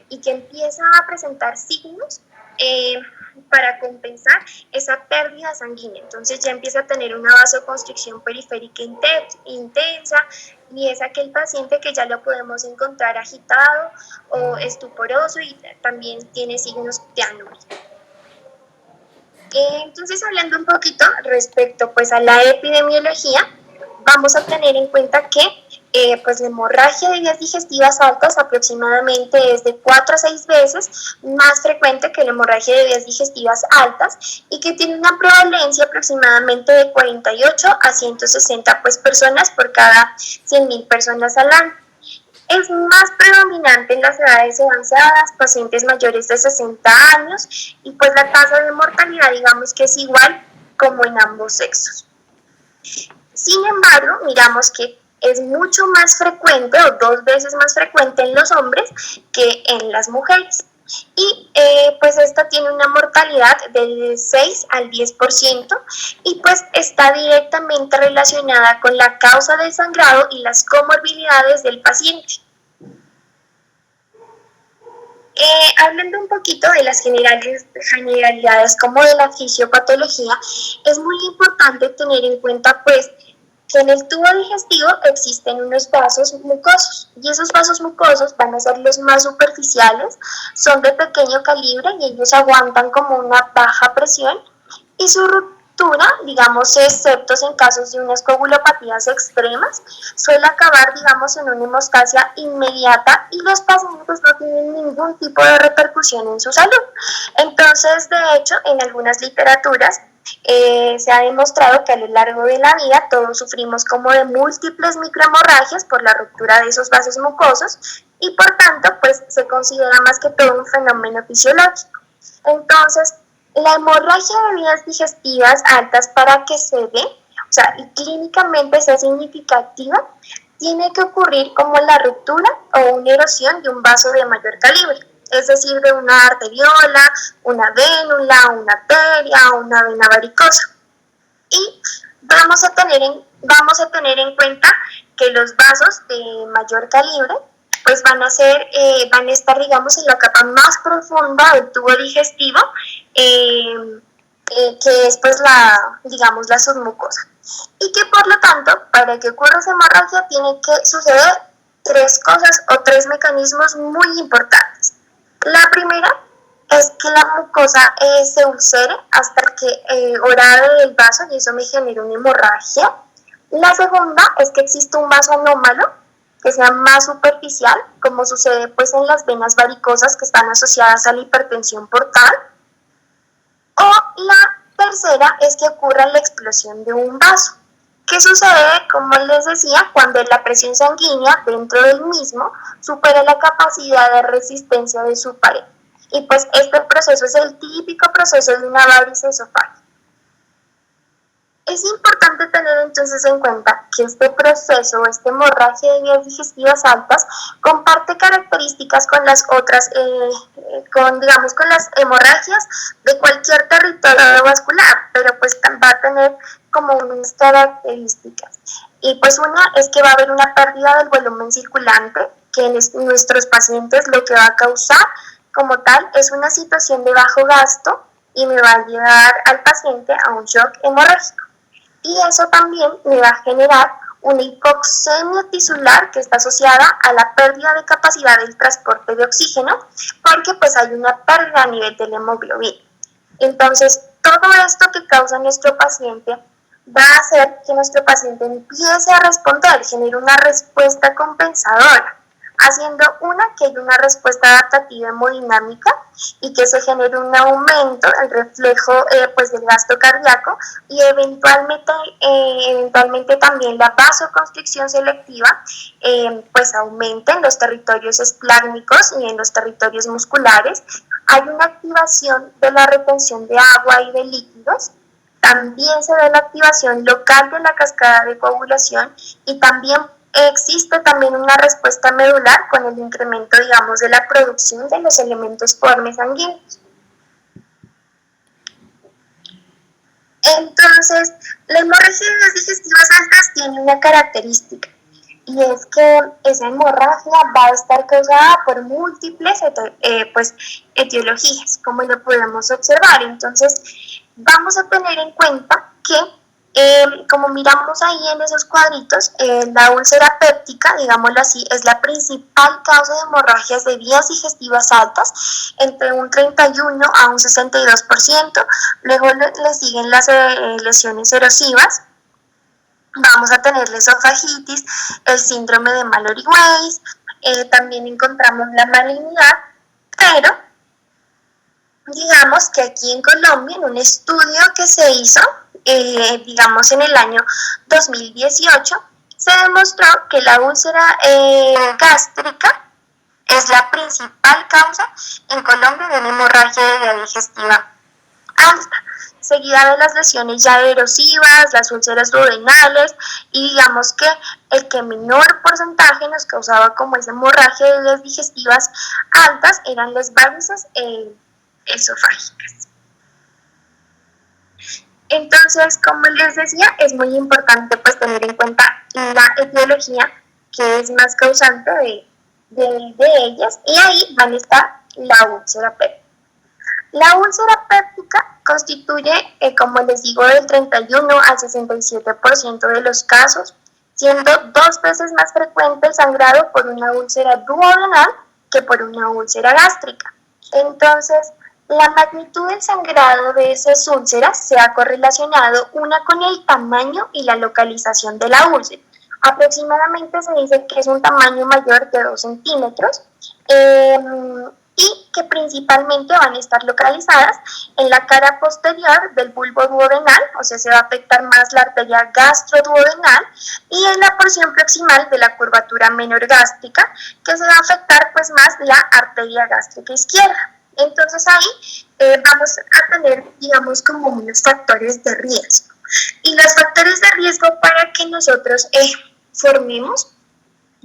y que empieza a presentar signos para compensar esa pérdida sanguínea. Entonces ya empieza a tener una vasoconstricción periférica intensa, y es aquel paciente que ya lo podemos encontrar agitado o estuporoso y también tiene signos de anuria. Entonces, hablando un poquito respecto pues a la epidemiología, vamos a tener en cuenta que pues la hemorragia de vías digestivas altas aproximadamente es de 4 a 6 veces más frecuente que la hemorragia de vías digestivas altas, y que tiene una prevalencia aproximadamente de 48 a 160 pues, personas por cada 100.000 personas al año. Es más predominante en las edades avanzadas, pacientes mayores de 60 años, y pues la tasa de mortalidad digamos que es igual como en ambos sexos. Sin embargo, miramos que es mucho más frecuente o 2 veces más frecuente en los hombres que en las mujeres. Y pues esta tiene una mortalidad del 6 al 10%, y pues está directamente relacionada con la causa del sangrado y las comorbilidades del paciente. Hablando un poquito de las generalidades como de la fisiopatología, es muy importante tener en cuenta pues que en el tubo digestivo existen unos vasos mucosos, y esos vasos mucosos van a ser los más superficiales, son de pequeño calibre y ellos aguantan como una baja presión, y su ruptura, digamos, excepto en casos de unas coagulopatías extremas, suele acabar, digamos, en una hemostasia inmediata, y los pacientes no tienen ningún tipo de repercusión en su salud. Entonces, de hecho, en algunas literaturas se ha demostrado que a lo largo de la vida todos sufrimos como de múltiples microhemorragias por la ruptura de esos vasos mucosos, y por tanto pues se considera más que todo un fenómeno fisiológico. Entonces, la hemorragia de vías digestivas altas, para que se dé, o sea, y clínicamente sea significativa, tiene que ocurrir como la ruptura o una erosión de un vaso de mayor calibre, es decir, de una arteriola, una vénula, una arteria o una vena varicosa. Y vamos a tener en cuenta que los vasos de mayor calibre pues van a estar, digamos, en la capa más profunda del tubo digestivo, que es pues digamos, la submucosa. Y que por lo tanto, para que ocurra esa hemorragia, tiene que suceder 3 cosas o 3 mecanismos muy importantes. La primera es que la mucosa se ulcere hasta que orade el vaso, y eso me genera una hemorragia. La segunda es que existe un vaso anómalo que sea más superficial, como sucede pues en las venas varicosas que están asociadas a la hipertensión portal. O la tercera es que ocurra la explosión de un vaso. ¿Qué sucede, como les decía, cuando la presión sanguínea dentro del mismo supera la capacidad de resistencia de su pared? Y pues este proceso es el típico proceso de una varice esofágica. Es importante tener entonces en cuenta que este proceso, esta hemorragia de vías digestivas altas, comparte características con las otras, con las hemorragias de cualquier territorio vascular, pero pues va a tener como unas características. Y pues una es que va a haber una pérdida del volumen circulante, que en nuestros pacientes lo que va a causar como tal es una situación de bajo gasto, y me va a llevar al paciente a un shock hemorrágico. Y eso también me va a generar una hipoxemia tisular, que está asociada a la pérdida de capacidad del transporte de oxígeno, porque pues hay una pérdida a nivel de la hemoglobina. Entonces, todo esto que causa nuestro paciente va a hacer que nuestro paciente empiece a responder, genere una respuesta compensadora, haciendo que haya una respuesta adaptativa hemodinámica, y que se genere un aumento del reflejo pues del gasto cardíaco, y eventualmente también la vasoconstricción selectiva pues aumente en los territorios esplácnicos y en los territorios musculares. Hay una activación de la retención de agua y de líquidos. También se da la activación local de la cascada de coagulación, y también existe también una respuesta medular con el incremento, digamos, de la producción de los elementos formes sanguíneos. Entonces, la hemorragia de vías digestivas altas tiene una característica, y es que esa hemorragia va a estar causada por múltiples pues, etiologías, como lo podemos observar. Entonces, vamos a tener en cuenta que, como miramos ahí en esos cuadritos, la úlcera péptica, digámoslo así, es la principal causa de hemorragias de vías digestivas altas, entre un 31 a un 62%. Luego le siguen las lesiones erosivas. Vamos a tener la esofagitis, el síndrome de Mallory-Weiss, también encontramos la malignidad, pero digamos que aquí en Colombia, en un estudio que se hizo, digamos en el año 2018, se demostró que la úlcera gástrica es la principal causa en Colombia de una hemorragia de vía digestiva alta, seguida de las lesiones ya erosivas, las úlceras duodenales, y digamos que el que menor porcentaje nos causaba como esa hemorragia de vías digestivas altas eran las varices esofágicas. Entonces, como les decía, es muy importante pues tener en cuenta la etiología que es más causante de ellas, y ahí van a estar la úlcera péptica. La úlcera péptica constituye, como les digo, del 31 al 67% de los casos, siendo 2 veces más frecuente el sangrado por una úlcera duodenal que por una úlcera gástrica. Entonces, la magnitud del sangrado de esas úlceras se ha correlacionado una con el tamaño y la localización de la úlcera. Aproximadamente se dice que es un tamaño mayor de 2 centímetros y que principalmente van a estar localizadas en la cara posterior del bulbo duodenal, o sea, se va a afectar más la arteria gastroduodenal, y en la porción proximal de la curvatura menor gástrica, que se va a afectar pues más la arteria gástrica izquierda. Entonces ahí vamos a tener, digamos, como unos factores de riesgo. Y los factores de riesgo para que nosotros formemos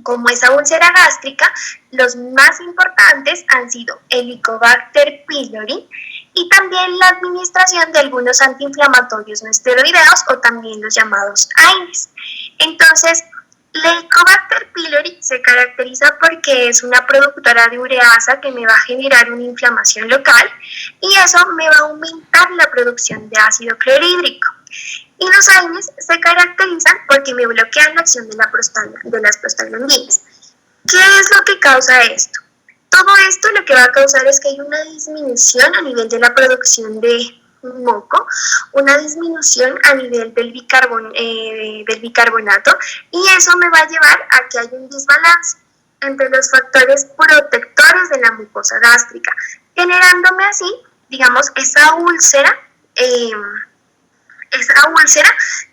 como esa úlcera gástrica, los más importantes han sido Helicobacter pylori y también la administración de algunos antiinflamatorios no esteroideos o también los llamados AINES. Entonces, la Helicobacter pylori se caracteriza porque es una productora de ureasa que me va a generar una inflamación local y eso me va a aumentar la producción de ácido clorhídrico. Y los AINES se caracterizan porque me bloquean la acción de las prostaglandinas. ¿Qué es lo que causa esto? Todo esto lo que va a causar es que hay una disminución a nivel de la producción de moco, una disminución a nivel del bicarbonato, y eso me va a llevar a que haya un desbalance entre los factores protectores de la mucosa gástrica, generándome así, digamos, esa úlcera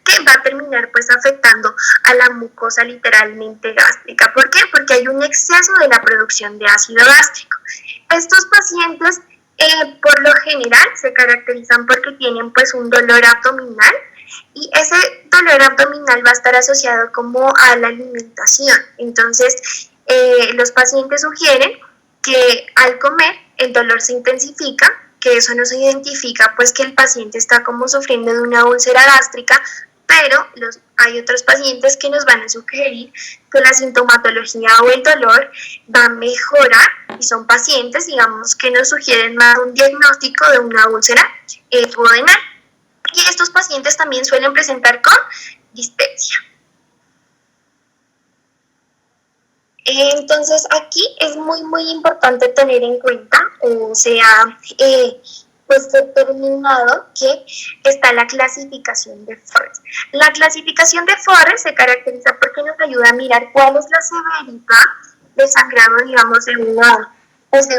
que va a terminar pues afectando a la mucosa literalmente gástrica. ¿Por qué? Porque hay un exceso de la producción de ácido gástrico. Estos pacientes por lo general se caracterizan porque tienen pues un dolor abdominal, y ese dolor abdominal va a estar asociado como a la alimentación. Entonces los pacientes sugieren que al comer el dolor se intensifica, que eso no se identifica pues que el paciente está como sufriendo de una úlcera gástrica, pero hay otros pacientes que nos van a sugerir que la sintomatología o el dolor va a mejorar, y son pacientes, digamos, que nos sugieren más un diagnóstico de una úlcera duodenal. Y estos pacientes también suelen presentar con dispepsia. Entonces aquí es muy importante tener en cuenta, o sea, pues determinado que está la clasificación de Forrest. La clasificación de Forrest se caracteriza porque nos ayuda a mirar cuál es la severidad de sangrado, digamos, de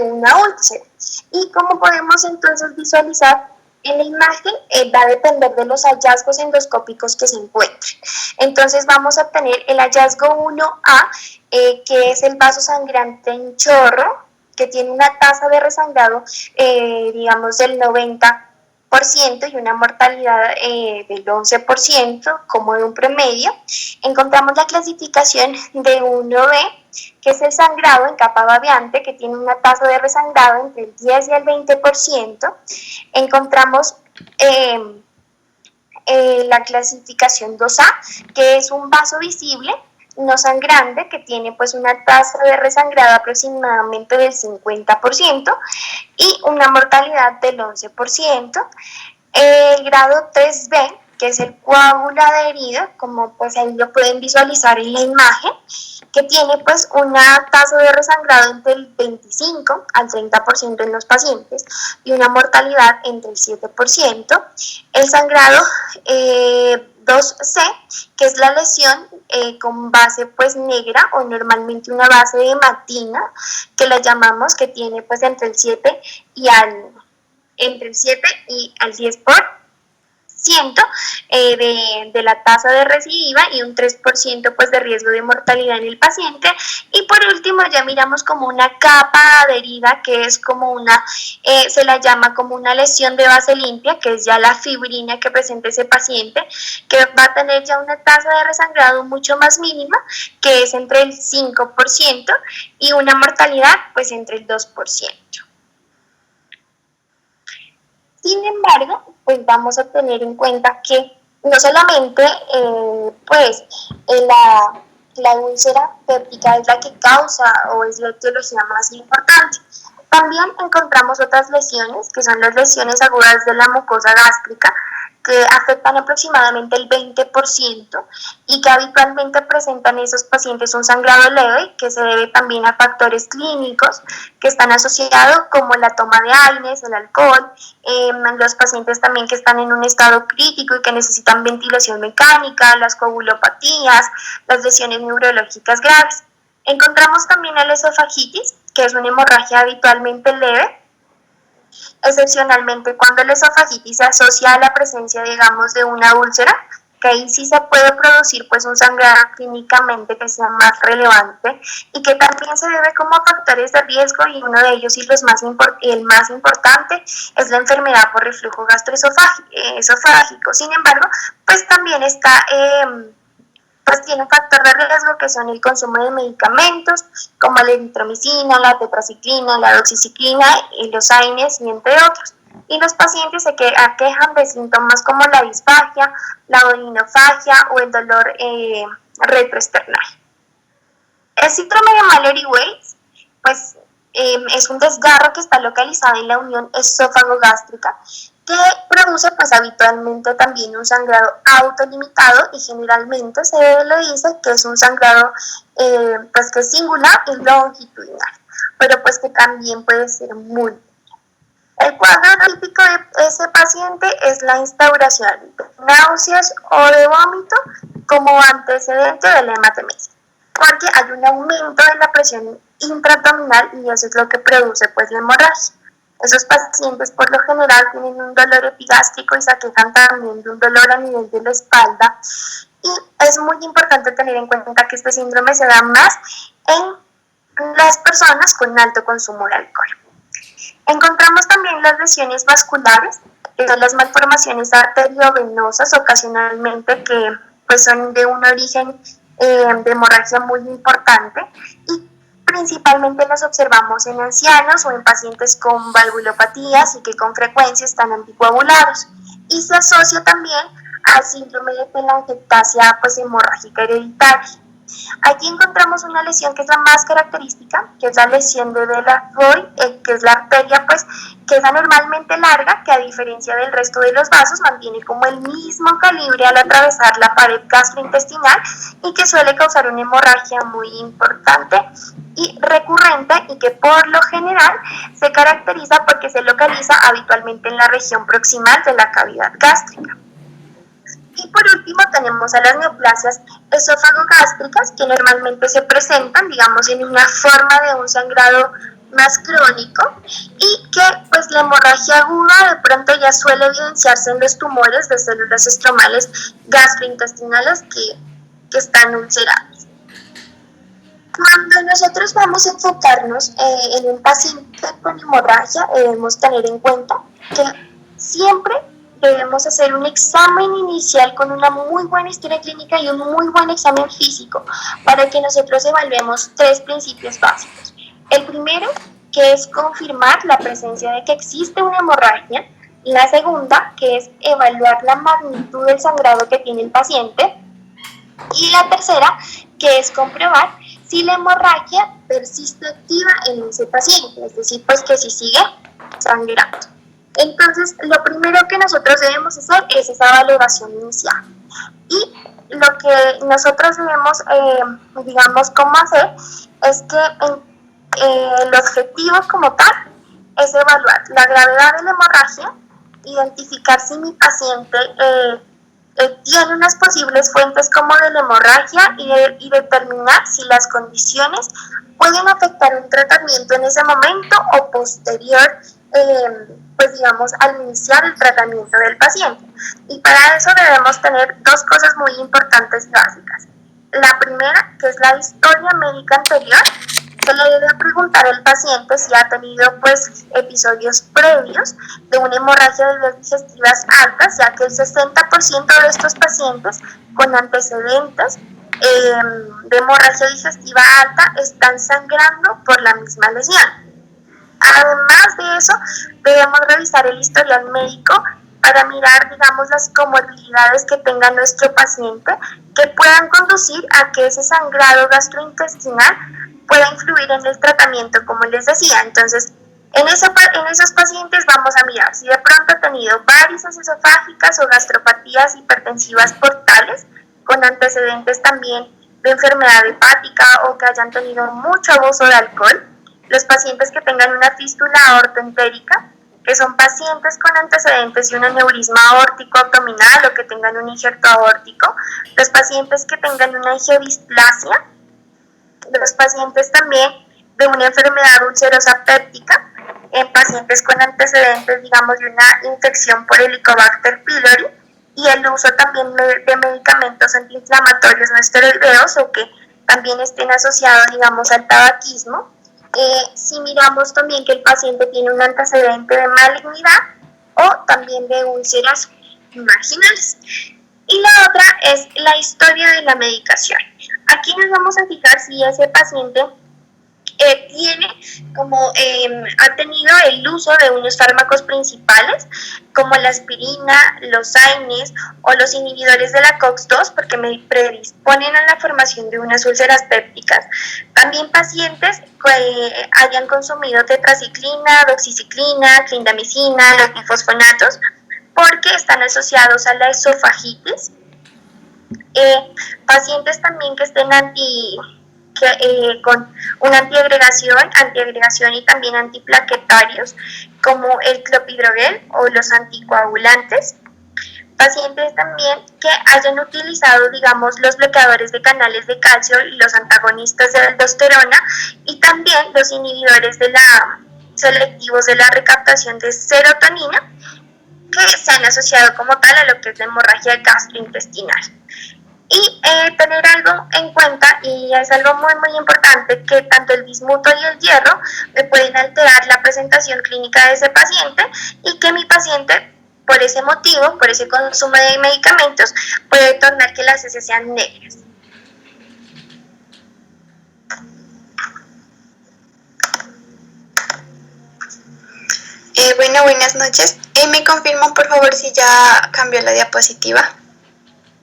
una úlcera. Y como podemos entonces visualizar en la imagen, va a depender de los hallazgos endoscópicos que se encuentren. Entonces vamos a tener el hallazgo 1A, que es el vaso sangrante en chorro, que tiene una tasa de resangrado, digamos, del 90% y una mortalidad del 11%, como de un promedio. Encontramos la clasificación de 1B, que es el sangrado en capa babeante, que tiene una tasa de resangrado entre el 10 y el 20%. Encontramos la clasificación 2A, que es un vaso visible, no sangrante, que tiene pues una tasa de resangrado aproximadamente del 50% y una mortalidad del 11%. El grado 3B, que es el coágulo adherido, como pues ahí lo pueden visualizar en la imagen, que tiene pues una tasa de resangrado entre el 25 al 30% en los pacientes y una mortalidad entre el 7%. El sangrado 2C, que es la lesión con base pues negra o normalmente una base de hematina, que la llamamos, que tiene pues entre el 7 y al 10% de la tasa de recidiva y un 3% pues de riesgo de mortalidad en el paciente. Y por último ya miramos como una capa adherida, que es como se la llama como una lesión de base limpia, que es ya la fibrina que presenta ese paciente, que va a tener ya una tasa de resangrado mucho más mínima, que es entre el 5% y una mortalidad pues entre el 2%. Sin embargo, pues vamos a tener en cuenta que no solamente la úlcera péptica es la que causa o es la etiología más importante. También encontramos otras lesiones, que son las lesiones agudas de la mucosa gástrica, que afectan aproximadamente el 20% y que habitualmente presentan esos pacientes un sangrado leve, que se debe también a factores clínicos que están asociados como la toma de AINES, el alcohol, los pacientes también que están en un estado crítico y que necesitan ventilación mecánica, las coagulopatías, las lesiones neurológicas graves. Encontramos también la esofagitis, que es una hemorragia habitualmente leve, excepcionalmente cuando la esofagitis se asocia a la presencia, digamos, de una úlcera, que ahí sí se puede producir pues un sangrado clínicamente que sea más relevante y que también se debe como a factores de riesgo, y uno de ellos y el más importante es la enfermedad por reflujo gastroesofágico. Sin embargo, pues también está pues tiene un factor de riesgo que son el consumo de medicamentos como la eritromicina, la tetraciclina, la doxiciclina, los AINES y entre otros. Y los pacientes se aquejan de síntomas como la disfagia, la odinofagia o el dolor retroesternal. El síndrome de Mallory-Weiss, pues es un desgarro que está localizado en la unión esófago-gástrica, que produce pues habitualmente también un sangrado autolimitado, y generalmente se le dice que es un sangrado pues que es singular y longitudinal, pero pues que también puede ser múltiple. El cuadro típico de ese paciente es la instauración de náuseas o de vómito como antecedente de la hematemesia, porque hay un aumento de la presión intraabdominal y eso es lo que produce pues la hemorragia. Esos pacientes por lo general tienen un dolor epigástrico y se aquejan también de un dolor a nivel de la espalda, y es muy importante tener en cuenta que este síndrome se da más en las personas con alto consumo de alcohol. Encontramos también las lesiones vasculares, que son las malformaciones arteriovenosas ocasionalmente, que pues son de un origen de hemorragia muy importante, y principalmente las observamos en ancianos o en pacientes con valvulopatías y que con frecuencia están anticoagulados, y se asocia también al síndrome de telangiectasia pues hemorrágica hereditaria. Aquí encontramos una lesión que es la más característica, que es la lesión de Delafoy, que es la arteria pues que es anormalmente larga, que a diferencia del resto de los vasos mantiene como el mismo calibre al atravesar la pared gastrointestinal, y que suele causar una hemorragia muy importante y recurrente, y que por lo general se caracteriza porque se localiza habitualmente en la región proximal de la cavidad gástrica. Y por último tenemos a las neoplasias esófago-gástricas, que normalmente se presentan, digamos, en una forma de un sangrado más crónico, y que pues la hemorragia aguda de pronto ya suele evidenciarse en los tumores de células estromales gastrointestinales que están ulcerados. Cuando nosotros vamos a enfocarnos en un paciente con hemorragia, debemos tener en cuenta que siempre debemos hacer un examen inicial con una muy buena historia clínica y un muy buen examen físico para que nosotros evaluemos 3 principios básicos. El primero, que es confirmar la presencia de que existe una hemorragia. La segunda, que es evaluar la magnitud del sangrado que tiene el paciente. Y la tercera, que es comprobar si la hemorragia persiste activa en ese paciente, es decir, pues que si sigue sangrando. Entonces, lo primero que nosotros debemos hacer es esa valoración inicial. Y lo que nosotros debemos, digamos, cómo hacer es que el objetivo como tal es evaluar la gravedad de la hemorragia, identificar si mi paciente tiene unas posibles fuentes como de la hemorragia y determinar si las condiciones pueden afectar un tratamiento en ese momento o posterior, pues digamos, al iniciar el tratamiento del paciente. Y para eso debemos tener dos cosas muy importantes y básicas. La primera, que es la historia médica anterior. Se le debe preguntar al paciente si ha tenido pues episodios previos de una hemorragia de vías digestivas altas, ya que el 60% de estos pacientes con antecedentes de hemorragia digestiva alta están sangrando por la misma lesión. Además de eso, debemos revisar el historial médico para mirar, digamos, las comorbilidades que tenga nuestro paciente que puedan conducir a que ese sangrado gastrointestinal pueda influir en el tratamiento, como les decía. Entonces, en esos pacientes vamos a mirar si de pronto ha tenido varices esofágicas o gastropatías hipertensivas portales, con antecedentes también de enfermedad hepática o que hayan tenido mucho abuso de alcohol. Los pacientes que tengan una fístula aortoentérica, que son pacientes con antecedentes de un aneurisma aórtico abdominal o que tengan un injerto aórtico. Los pacientes que tengan una higiodisplasia, los pacientes también de una enfermedad ulcerosa péptica, en pacientes con antecedentes, digamos, de una infección por Helicobacter pylori, y el uso también de medicamentos antiinflamatorios no esteroideos o que también estén asociados, digamos, al tabaquismo. Si miramos también que el paciente tiene un antecedente de malignidad o también de úlceras marginales. Y la otra es la historia de la medicación. Aquí nos vamos a fijar si ese paciente ha tenido el uso de unos fármacos principales como la aspirina, los AINES o los inhibidores de la COX-2 porque me predisponen a la formación de unas úlceras pépticas. También pacientes que hayan consumido tetraciclina, doxiciclina, clindamicina, los bifosfonatos porque están asociados a la esofagitis. Pacientes también que estén con una antiagregación y también antiplaquetarios como el clopidogrel o los anticoagulantes. Pacientes también que hayan utilizado, digamos, los bloqueadores de canales de calcio y los antagonistas de aldosterona y también los inhibidores selectivos de la recaptación de serotonina que se han asociado como tal a lo que es la hemorragia gastrointestinal. Y tener algo en cuenta, y es algo muy muy importante, que tanto el bismuto y el hierro pueden alterar la presentación clínica de ese paciente y que mi paciente, por ese motivo, por ese consumo de medicamentos, puede tornar que las heces sean negras. Bueno, buenas noches. ¿Me confirman por favor si ya cambió la diapositiva?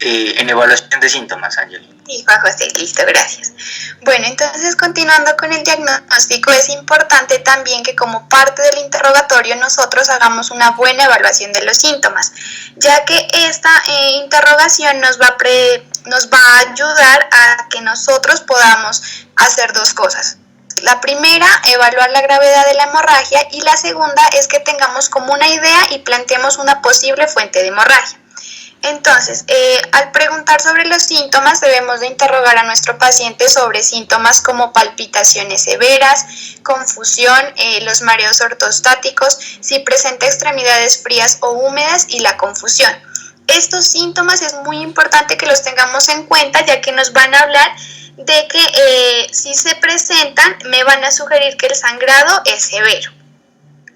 En evaluación de síntomas, Angelina. Sí, Juan José, listo, gracias. Bueno, entonces continuando con el diagnóstico, es importante también que como parte del interrogatorio nosotros hagamos una buena evaluación de los síntomas, ya que esta interrogación nos va a ayudar a que nosotros podamos hacer dos cosas. La primera, evaluar la gravedad de la hemorragia, y la segunda es que tengamos como una idea y planteemos una posible fuente de hemorragia. Entonces, al preguntar sobre los síntomas, debemos de interrogar a nuestro paciente sobre síntomas como palpitaciones severas, confusión, los mareos ortostáticos, si presenta extremidades frías o húmedas y la confusión. Estos síntomas es muy importante que los tengamos en cuenta, ya que nos van a hablar de que si se presentan, me van a sugerir que el sangrado es severo.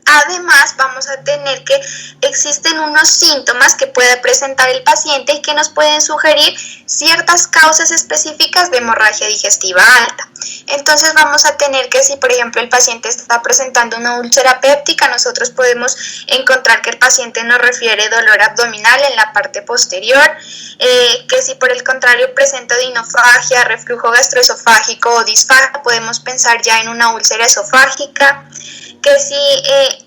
Además, vamos a tener que existen unos síntomas que puede presentar el paciente y que nos pueden sugerir ciertas causas específicas de hemorragia digestiva alta. Entonces vamos a tener que, si por ejemplo el paciente está presentando una úlcera péptica, nosotros podemos encontrar que el paciente nos refiere dolor abdominal en la parte posterior, que si por el contrario presenta odinofagia, reflujo gastroesofágico o disfagia, podemos pensar ya en una úlcera esofágica. Que si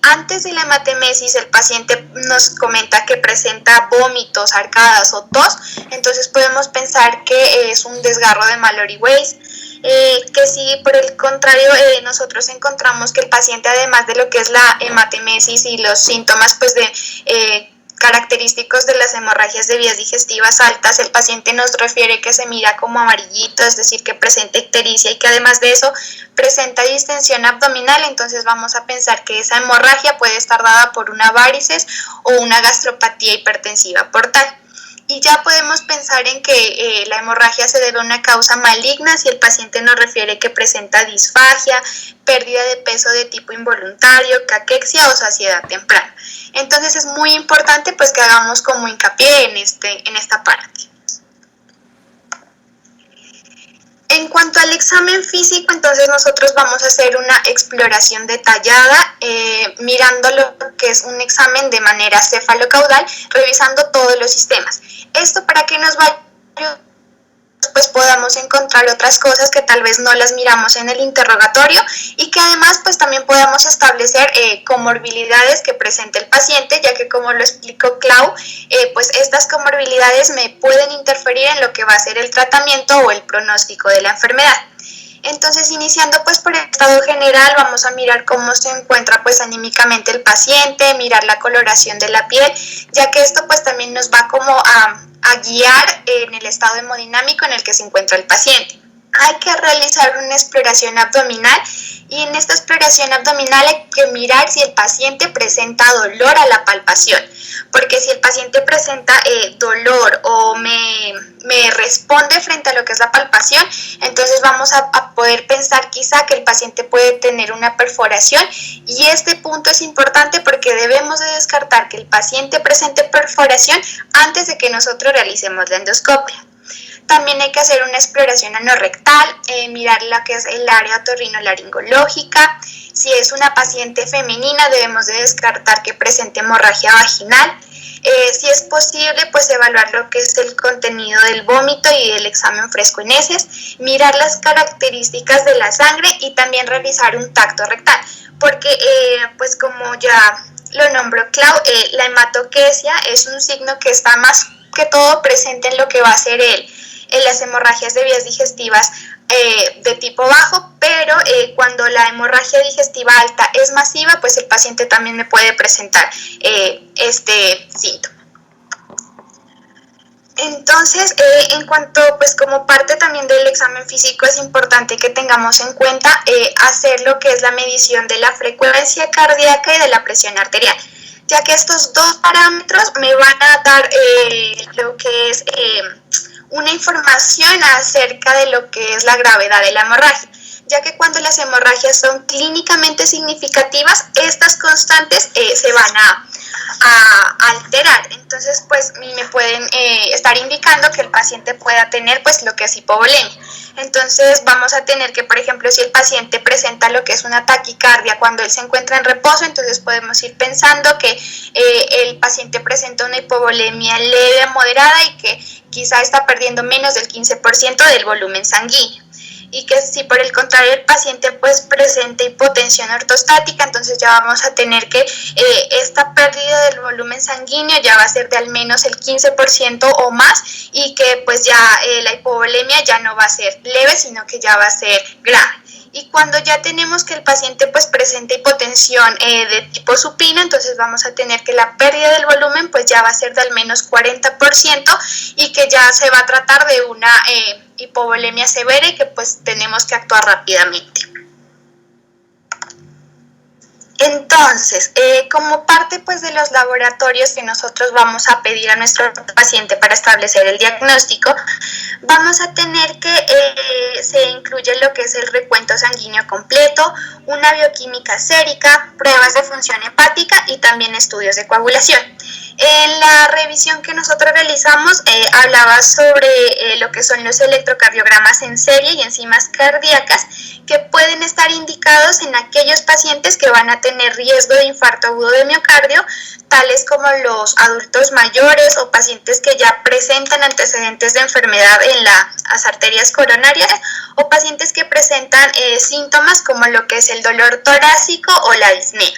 antes de la hematemesis el paciente nos comenta que presenta vómitos, arcadas o tos, entonces podemos pensar que es un desgarro de Mallory Weiss. Que si por el contrario nosotros encontramos que el paciente, además de lo que es la hematemesis y los síntomas pues de característicos de las hemorragias de vías digestivas altas, el paciente nos refiere que se mira como amarillito, es decir, que presenta ictericia y que además de eso presenta distensión abdominal, entonces vamos a pensar que esa hemorragia puede estar dada por una varices o una gastropatía hipertensiva portal. Y ya podemos pensar en que la hemorragia se debe a una causa maligna si el paciente nos refiere que presenta disfagia, pérdida de peso de tipo involuntario, caquexia o saciedad temprana. Entonces es muy importante pues que hagamos como hincapié en esta parte. En cuanto al examen físico, entonces nosotros vamos a hacer una exploración detallada, mirando lo que es un examen de manera cefalocaudal, revisando todos los sistemas. Esto para que nos vaya pues podamos encontrar otras cosas que tal vez no las miramos en el interrogatorio y que además pues también podamos establecer comorbilidades que presente el paciente, ya que como lo explicó Clau, pues estas comorbilidades me pueden interferir en lo que va a ser el tratamiento o el pronóstico de la enfermedad. Entonces, iniciando pues por el estado general, vamos a mirar cómo se encuentra pues anímicamente el paciente, mirar la coloración de la piel, ya que esto pues también nos va como a guiar en el estado hemodinámico en el que se encuentra el paciente. Hay que realizar una exploración abdominal y en esta exploración abdominal hay que mirar si el paciente presenta dolor a la palpación, porque si el paciente presenta dolor o me responde frente a lo que es la palpación, entonces vamos a poder pensar quizá que el paciente puede tener una perforación y este punto es importante porque debemos de descartar que el paciente presente perforación antes de que nosotros realicemos la endoscopia. También hay que hacer una exploración anorrectal, mirar lo que es el área otorrinolaringológica. Si es una paciente femenina, debemos de descartar que presente hemorragia vaginal. Si es posible, pues evaluar lo que es el contenido del vómito y el examen fresco en heces, mirar las características de la sangre y también realizar un tacto rectal, porque pues como ya lo nombró Clau, la hematoquesia es un signo que está más que todo presente en lo que va a ser en las hemorragias de vías digestivas de tipo bajo, pero cuando la hemorragia digestiva alta es masiva, pues el paciente también me puede presentar este síntoma. Entonces, en cuanto, pues como parte también del examen físico, es importante que tengamos en cuenta hacer lo que es la medición de la frecuencia cardíaca y de la presión arterial, ya que estos dos parámetros me van a dar lo que es una información acerca de lo que es la gravedad de la hemorragia, ya que cuando las hemorragias son clínicamente significativas, estas constantes se van a alterar. Entonces, pues me pueden estar indicando que el paciente pueda tener pues lo que es hipovolemia. Entonces, vamos a tener que, por ejemplo, si el paciente presenta lo que es una taquicardia cuando él se encuentra en reposo, entonces podemos ir pensando que el paciente presenta una hipovolemia leve a moderada y que quizá está perdiendo menos del 15% del volumen sanguíneo. Y que si por el contrario el paciente pues presenta hipotensión ortostática, entonces ya vamos a tener que esta pérdida del volumen sanguíneo ya va a ser de al menos el 15% o más y que pues ya la hipovolemia ya no va a ser leve, sino que ya va a ser grave. Y cuando ya tenemos que el paciente pues presenta hipotensión de tipo supino, entonces vamos a tener que la pérdida del volumen pues ya va a ser de al menos 40% y que ya se va a tratar de una hipovolemia severa y que pues tenemos que actuar rápidamente. Entonces, Entonces, como parte pues de los laboratorios que nosotros vamos a pedir a nuestro paciente para establecer el diagnóstico, vamos a tener que se incluye lo que es el recuento sanguíneo completo, una bioquímica sérica, pruebas de función hepática y también estudios de coagulación. En la revisión que nosotros realizamos hablaba sobre lo que son los electrocardiogramas en serie y enzimas cardíacas que pueden estar indicados en aquellos pacientes que van a tener riesgo de infarto agudo de miocardio, tales como los adultos mayores o pacientes que ya presentan antecedentes de enfermedad en las arterias coronarias o pacientes que presentan síntomas como lo que es el dolor torácico o la disnea.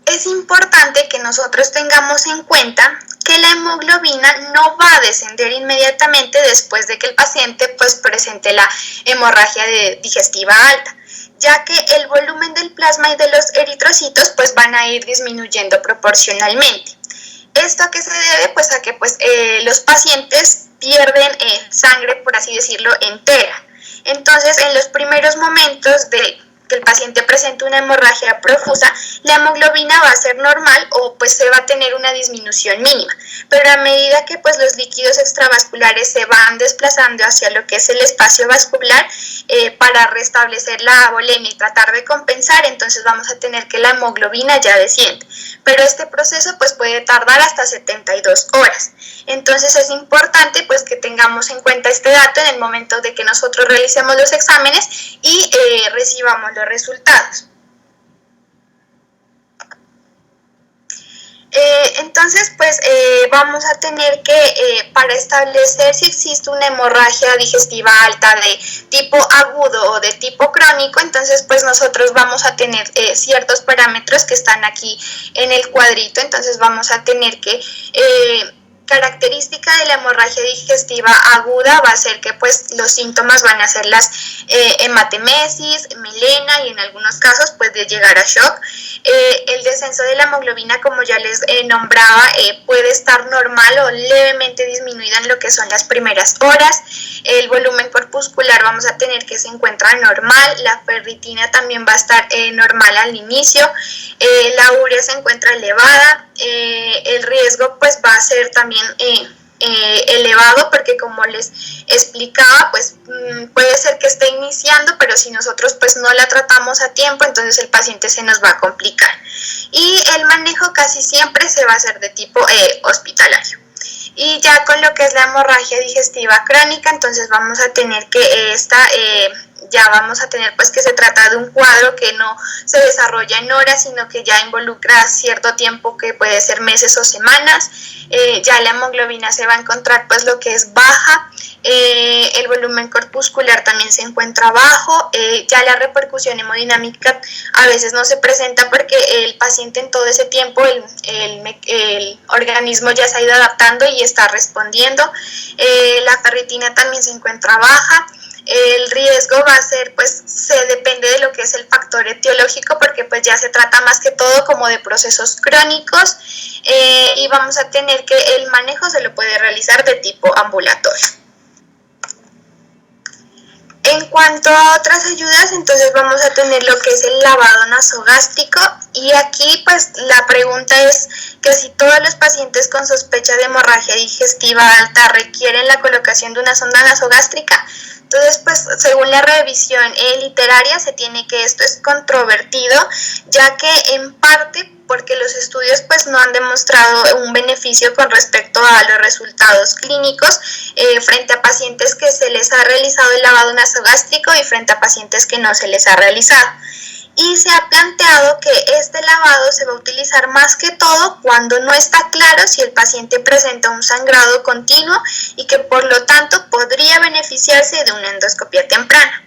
Es importante que nosotros tengamos en cuenta que la hemoglobina no va a descender inmediatamente después de que el paciente pues presente la hemorragia digestiva alta, ya que el volumen del plasma y de los eritrocitos pues van a ir disminuyendo proporcionalmente. ¿Esto a qué se debe? Pues a que los pacientes pierden sangre, por así decirlo, entera. Entonces, en los primeros momentos de que el paciente presente una hemorragia profusa, la hemoglobina va a ser normal o pues se va a tener una disminución mínima, pero a medida que pues los líquidos extravasculares se van desplazando hacia lo que es el espacio vascular para restablecer la volemia y tratar de compensar, entonces vamos a tener que la hemoglobina ya desciende, pero este proceso pues puede tardar hasta 72 horas. Entonces es importante pues que tengamos en cuenta este dato en el momento de que nosotros realicemos los exámenes y recibamos los resultados. Entonces pues vamos a tener que para establecer si existe una hemorragia digestiva alta de tipo agudo o de tipo crónico, entonces pues nosotros vamos a tener ciertos parámetros que están aquí en el cuadrito. Entonces vamos a tener que característica de la hemorragia digestiva aguda va a ser que pues los síntomas van a ser las hematemesis, melena y en algunos casos puede llegar a shock. El descenso de la hemoglobina, como ya les nombraba, puede estar normal o levemente disminuida en lo que son las primeras horas. El volumen corpuscular vamos a tener que se encuentra normal, la ferritina también va a estar normal al inicio, la urea se encuentra elevada, el riesgo pues va a ser también elevado porque como les explicaba pues puede ser que esté iniciando, pero si nosotros pues no la tratamos a tiempo entonces el paciente se nos va a complicar y el manejo casi siempre se va a hacer de tipo hospitalario. Y ya con lo que es la hemorragia digestiva crónica, entonces vamos a tener que ya vamos a tener pues que se trata de un cuadro que no se desarrolla en horas, sino que ya involucra cierto tiempo que puede ser meses o semanas. Ya la hemoglobina se va a encontrar pues lo que es baja, el volumen corpuscular también se encuentra bajo, ya la repercusión hemodinámica a veces no se presenta porque el paciente en todo ese tiempo el organismo ya se ha ido adaptando y está respondiendo, la ferritina también se encuentra baja. El riesgo va a ser, pues, se depende de lo que es el factor etiológico, porque pues ya se trata más que todo como de procesos crónicos y vamos a tener que el manejo se lo puede realizar de tipo ambulatorio. En cuanto a otras ayudas, entonces vamos a tener lo que es el lavado nasogástrico y aquí pues la pregunta es que si todos los pacientes con sospecha de hemorragia digestiva alta requieren la colocación de una sonda nasogástrica. Entonces, pues, según la revisión literaria, se tiene que esto es controvertido, ya que en parte porque los estudios pues no han demostrado un beneficio con respecto a los resultados clínicos frente a pacientes que se les ha realizado el lavado nasogástrico y frente a pacientes que no se les ha realizado. Y se ha planteado que este lavado se va a utilizar más que todo cuando no está claro si el paciente presenta un sangrado continuo y que por lo tanto podría beneficiarse de una endoscopia temprana,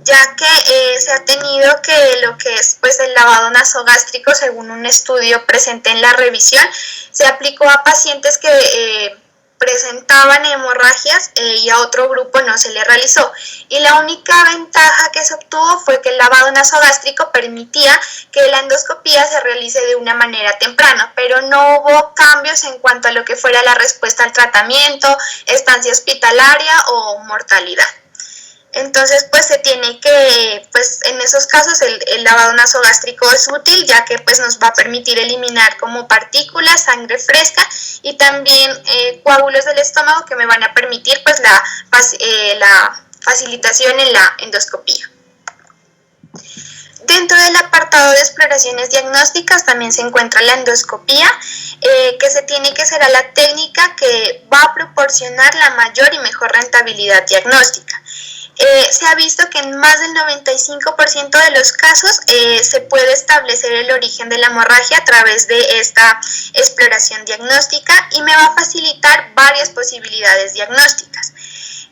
ya que se ha tenido que lo que es pues el lavado nasogástrico, según un estudio presente en la revisión, se aplicó a pacientes que presentaban hemorragias y a otro grupo no se le realizó. Y la única ventaja que se obtuvo fue que el lavado nasogástrico permitía que la endoscopía se realice de una manera temprana, pero no hubo cambios en cuanto a lo que fuera la respuesta al tratamiento, estancia hospitalaria o mortalidad. Entonces, pues se tiene que, pues en esos casos el lavado nasogástrico es útil, ya que pues nos va a permitir eliminar como partículas, sangre fresca y también coágulos del estómago que me van a permitir pues la facilitación en la endoscopía. Dentro del apartado de exploraciones diagnósticas también se encuentra la endoscopía, que se tiene que ser a la técnica que va a proporcionar la mayor y mejor rentabilidad diagnóstica. Se ha visto que en más del 95% de los casos se puede establecer el origen de la hemorragia a través de esta exploración diagnóstica y me va a facilitar varias posibilidades diagnósticas.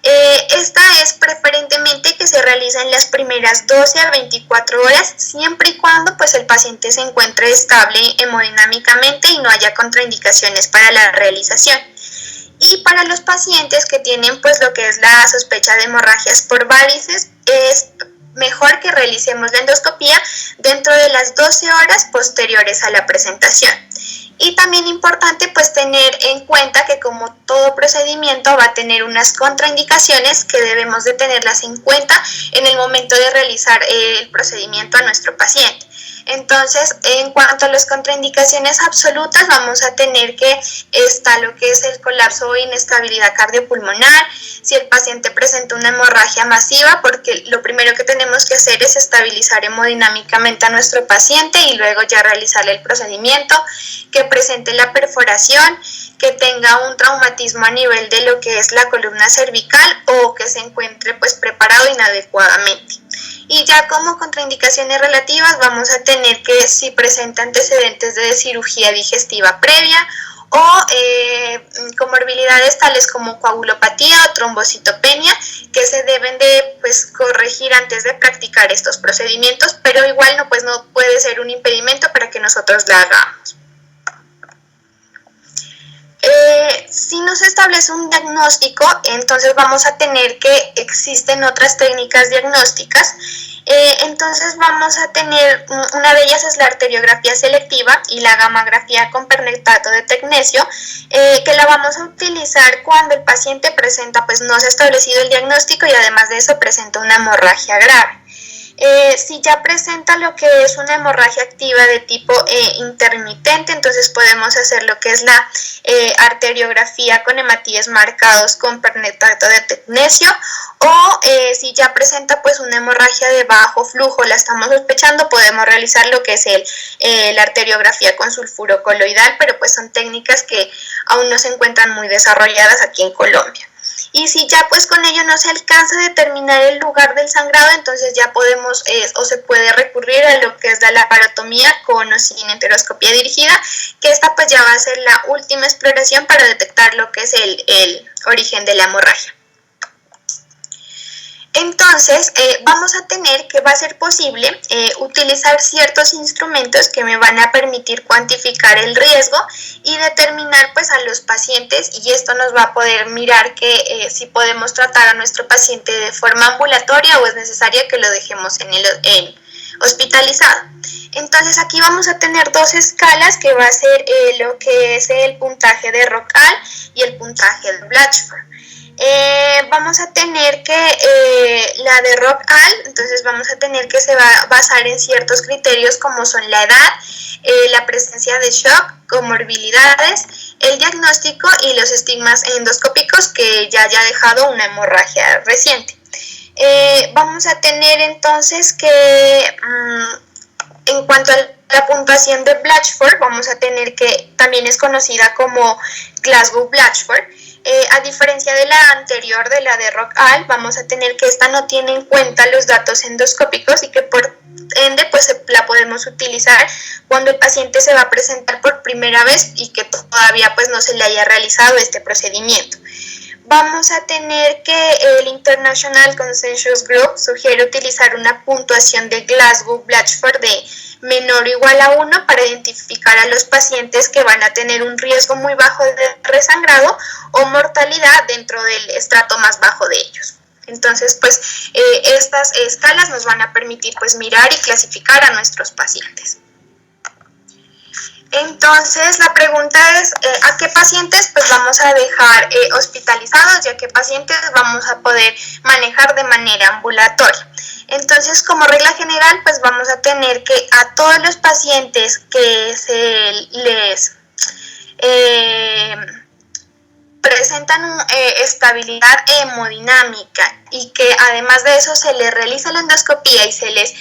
Esta es preferentemente que se realiza en las primeras 12 a 24 horas, siempre y cuando pues, el paciente se encuentre estable hemodinámicamente y no haya contraindicaciones para la realización. Y para los pacientes que tienen pues lo que es la sospecha de hemorragias por varices, es mejor que realicemos la endoscopía dentro de las 12 horas posteriores a la presentación. Y también importante pues tener en cuenta que como todo procedimiento va a tener unas contraindicaciones que debemos de tenerlas en cuenta en el momento de realizar el procedimiento a nuestro paciente. Entonces, en cuanto a las contraindicaciones absolutas, vamos a tener que está lo que es el colapso o inestabilidad cardiopulmonar, si el paciente presenta una hemorragia masiva, porque lo primero que tenemos que hacer es estabilizar hemodinámicamente a nuestro paciente y luego ya realizarle el procedimiento, que presente la perforación, que tenga un traumatismo a nivel de lo que es la columna cervical o que se encuentre pues preparado inadecuadamente. Y ya como contraindicaciones relativas vamos a tener que si presenta antecedentes de cirugía digestiva previa o comorbilidades tales como coagulopatía o trombocitopenia que se deben de pues, corregir antes de practicar estos procedimientos, pero igual no puede ser un impedimento para que nosotros la hagamos. Si no se establece un diagnóstico, entonces vamos a tener que existen otras técnicas diagnósticas. Entonces vamos a tener, una de ellas es la arteriografía selectiva y la gammagrafía con pernetato de tecnecio, que la vamos a utilizar cuando el paciente presenta, pues no se ha establecido el diagnóstico y además de eso presenta una hemorragia grave. Si ya presenta lo que es una hemorragia activa de tipo intermitente, entonces podemos hacer lo que es la arteriografía con hematíes marcados con pernetato de tecnecio, o si ya presenta pues una hemorragia de bajo flujo, la estamos sospechando, podemos realizar lo que es la arteriografía con sulfuro coloidal, pero pues son técnicas que aún no se encuentran muy desarrolladas aquí en Colombia. Y si ya pues con ello no se alcanza a determinar el lugar del sangrado, entonces ya podemos o se puede recurrir a lo que es la laparotomía con o sin enteroscopía dirigida, que esta pues ya va a ser la última exploración para detectar lo que es el origen de la hemorragia. Entonces vamos a tener que va a ser posible utilizar ciertos instrumentos que me van a permitir cuantificar el riesgo y determinar pues a los pacientes, y esto nos va a poder mirar que si podemos tratar a nuestro paciente de forma ambulatoria o es necesario que lo dejemos en hospitalizado. Entonces aquí vamos a tener dos escalas que va a ser lo que es el puntaje de Rockall y el puntaje de Blatchford. Vamos a tener que la de Rockall, entonces vamos a tener que se va a basar en ciertos criterios como son la edad, la presencia de shock, comorbilidades, el diagnóstico y los estigmas endoscópicos que ya haya dejado una hemorragia reciente. Vamos a tener entonces que en cuanto a la puntuación de Blatchford, vamos a tener que también es conocida como Glasgow-Blatchford. A diferencia de la anterior, de la de Rockall, vamos a tener que esta no tiene en cuenta los datos endoscópicos y que por ende pues la podemos utilizar cuando el paciente se va a presentar por primera vez y que todavía pues no se le haya realizado este procedimiento. Vamos a tener que el International Consensus Group sugiere utilizar una puntuación de Glasgow-Blatchford de menor o igual a 1 para identificar a los pacientes que van a tener un riesgo muy bajo de resangrado o mortalidad dentro del estrato más bajo de ellos. Entonces, pues estas escalas nos van a permitir pues mirar y clasificar a nuestros pacientes. Entonces, la pregunta es, ¿a qué pacientes pues vamos a dejar hospitalizados y a qué pacientes vamos a poder manejar de manera ambulatoria? Entonces, como regla general, pues vamos a tener que a todos los pacientes que se les presentan estabilidad hemodinámica y que además de eso se les realiza la endoscopía y se les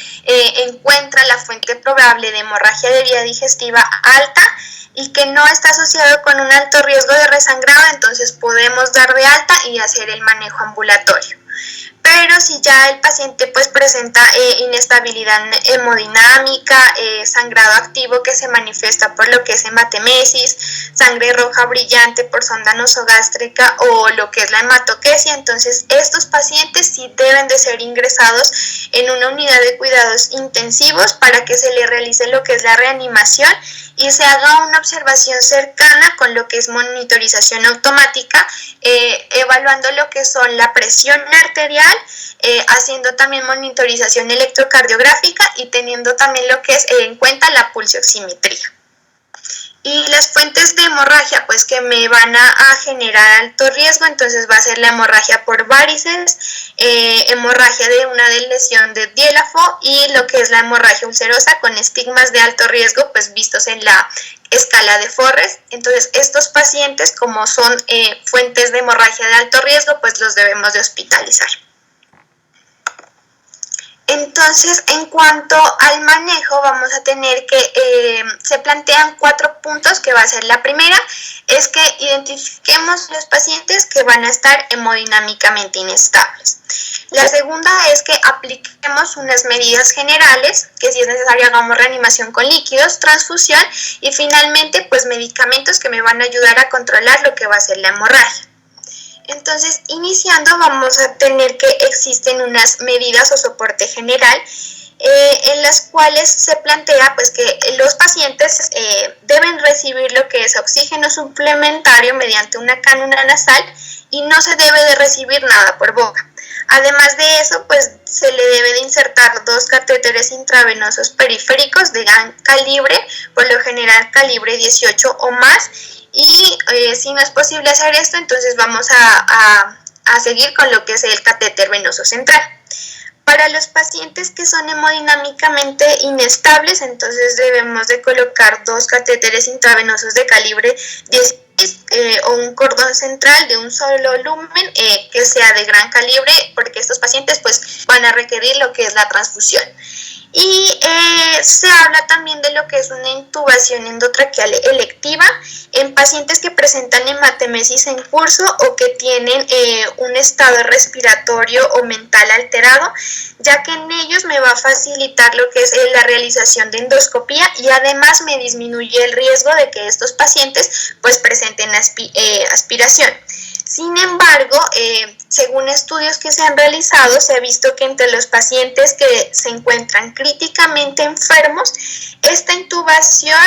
encuentra la fuente probable de hemorragia de vía digestiva alta y que no está asociado con un alto riesgo de resangrado, entonces podemos dar de alta y hacer el manejo ambulatorio. Pero si ya el paciente pues presenta inestabilidad hemodinámica, sangrado activo que se manifiesta por lo que es hematemesis, sangre roja brillante por sonda nasogástrica o lo que es la hematoquesia, entonces estos pacientes sí deben de ser ingresados en una unidad de cuidados intensivos para que se le realice lo que es la reanimación y se haga una observación cercana con lo que es monitorización automática, evaluando lo que son la presión arterial, haciendo también monitorización electrocardiográfica y teniendo también lo que es en cuenta la pulsioximetría. Y las fuentes de hemorragia pues que me van a generar alto riesgo, entonces va a ser la hemorragia por varices, hemorragia de una lesión de diélafo y lo que es la hemorragia ulcerosa con estigmas de alto riesgo pues vistos en la escala de Forrest. Entonces estos pacientes, como son fuentes de hemorragia de alto riesgo, pues los debemos de hospitalizar. Entonces, en cuanto al manejo, vamos a tener que, se plantean 4 puntos, que va a ser la primera, es que identifiquemos los pacientes que van a estar hemodinámicamente inestables. La segunda es que apliquemos unas medidas generales, que si es necesario hagamos reanimación con líquidos, transfusión y finalmente pues medicamentos que me van a ayudar a controlar lo que va a ser la hemorragia. Entonces, iniciando, vamos a tener que existen unas medidas o soporte general en las cuales se plantea pues que los pacientes deben recibir lo que es oxígeno suplementario mediante una cánula nasal y no se debe de recibir nada por boca. Además de eso, pues se le debe de insertar 2 catéteres intravenosos periféricos de gran calibre, por lo general calibre 18 o más. Y si no es posible hacer esto, entonces vamos a seguir con lo que es el catéter venoso central. Para los pacientes que son hemodinámicamente inestables, entonces debemos de colocar 2 catéteres intravenosos de calibre 16 o un cordón central de un solo lumen que sea de gran calibre, porque estos pacientes pues van a requerir lo que es la transfusión. Y se habla también de lo que es una intubación endotraqueal electiva en pacientes que presentan hematemesis en curso o que tienen un estado respiratorio o mental alterado, ya que en ellos me va a facilitar lo que es la realización de endoscopía y además me disminuye el riesgo de que estos pacientes pues presenten aspiración. Sin embargo, según estudios que se han realizado, se ha visto que entre los pacientes que se encuentran críticamente enfermos, esta intubación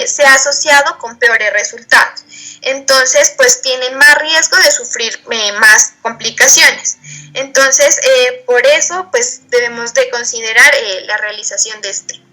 se ha asociado con peores resultados. Entonces, pues tienen más riesgo de sufrir más complicaciones. Entonces, por eso, pues debemos de considerar la realización de este.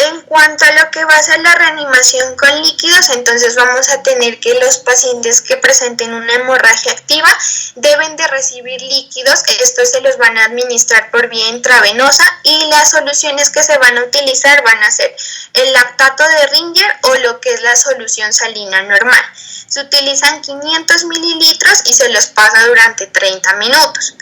En cuanto a lo que va a ser la reanimación con líquidos, entonces vamos a tener que los pacientes que presenten una hemorragia activa deben de recibir líquidos, estos se los van a administrar por vía intravenosa y las soluciones que se van a utilizar van a ser el lactato de Ringer o lo que es la solución salina normal. Se utilizan 500 mililitros y se los pasa durante 30 minutos.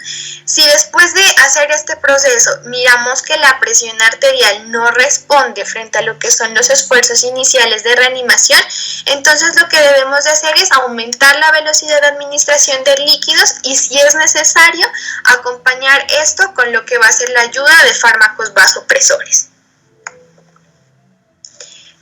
Si después de hacer este proceso miramos que la presión arterial no responde frente a lo que son los esfuerzos iniciales de reanimación, entonces lo que debemos de hacer es aumentar la velocidad de administración de líquidos y si es necesario acompañar esto con lo que va a ser la ayuda de fármacos vasopresores.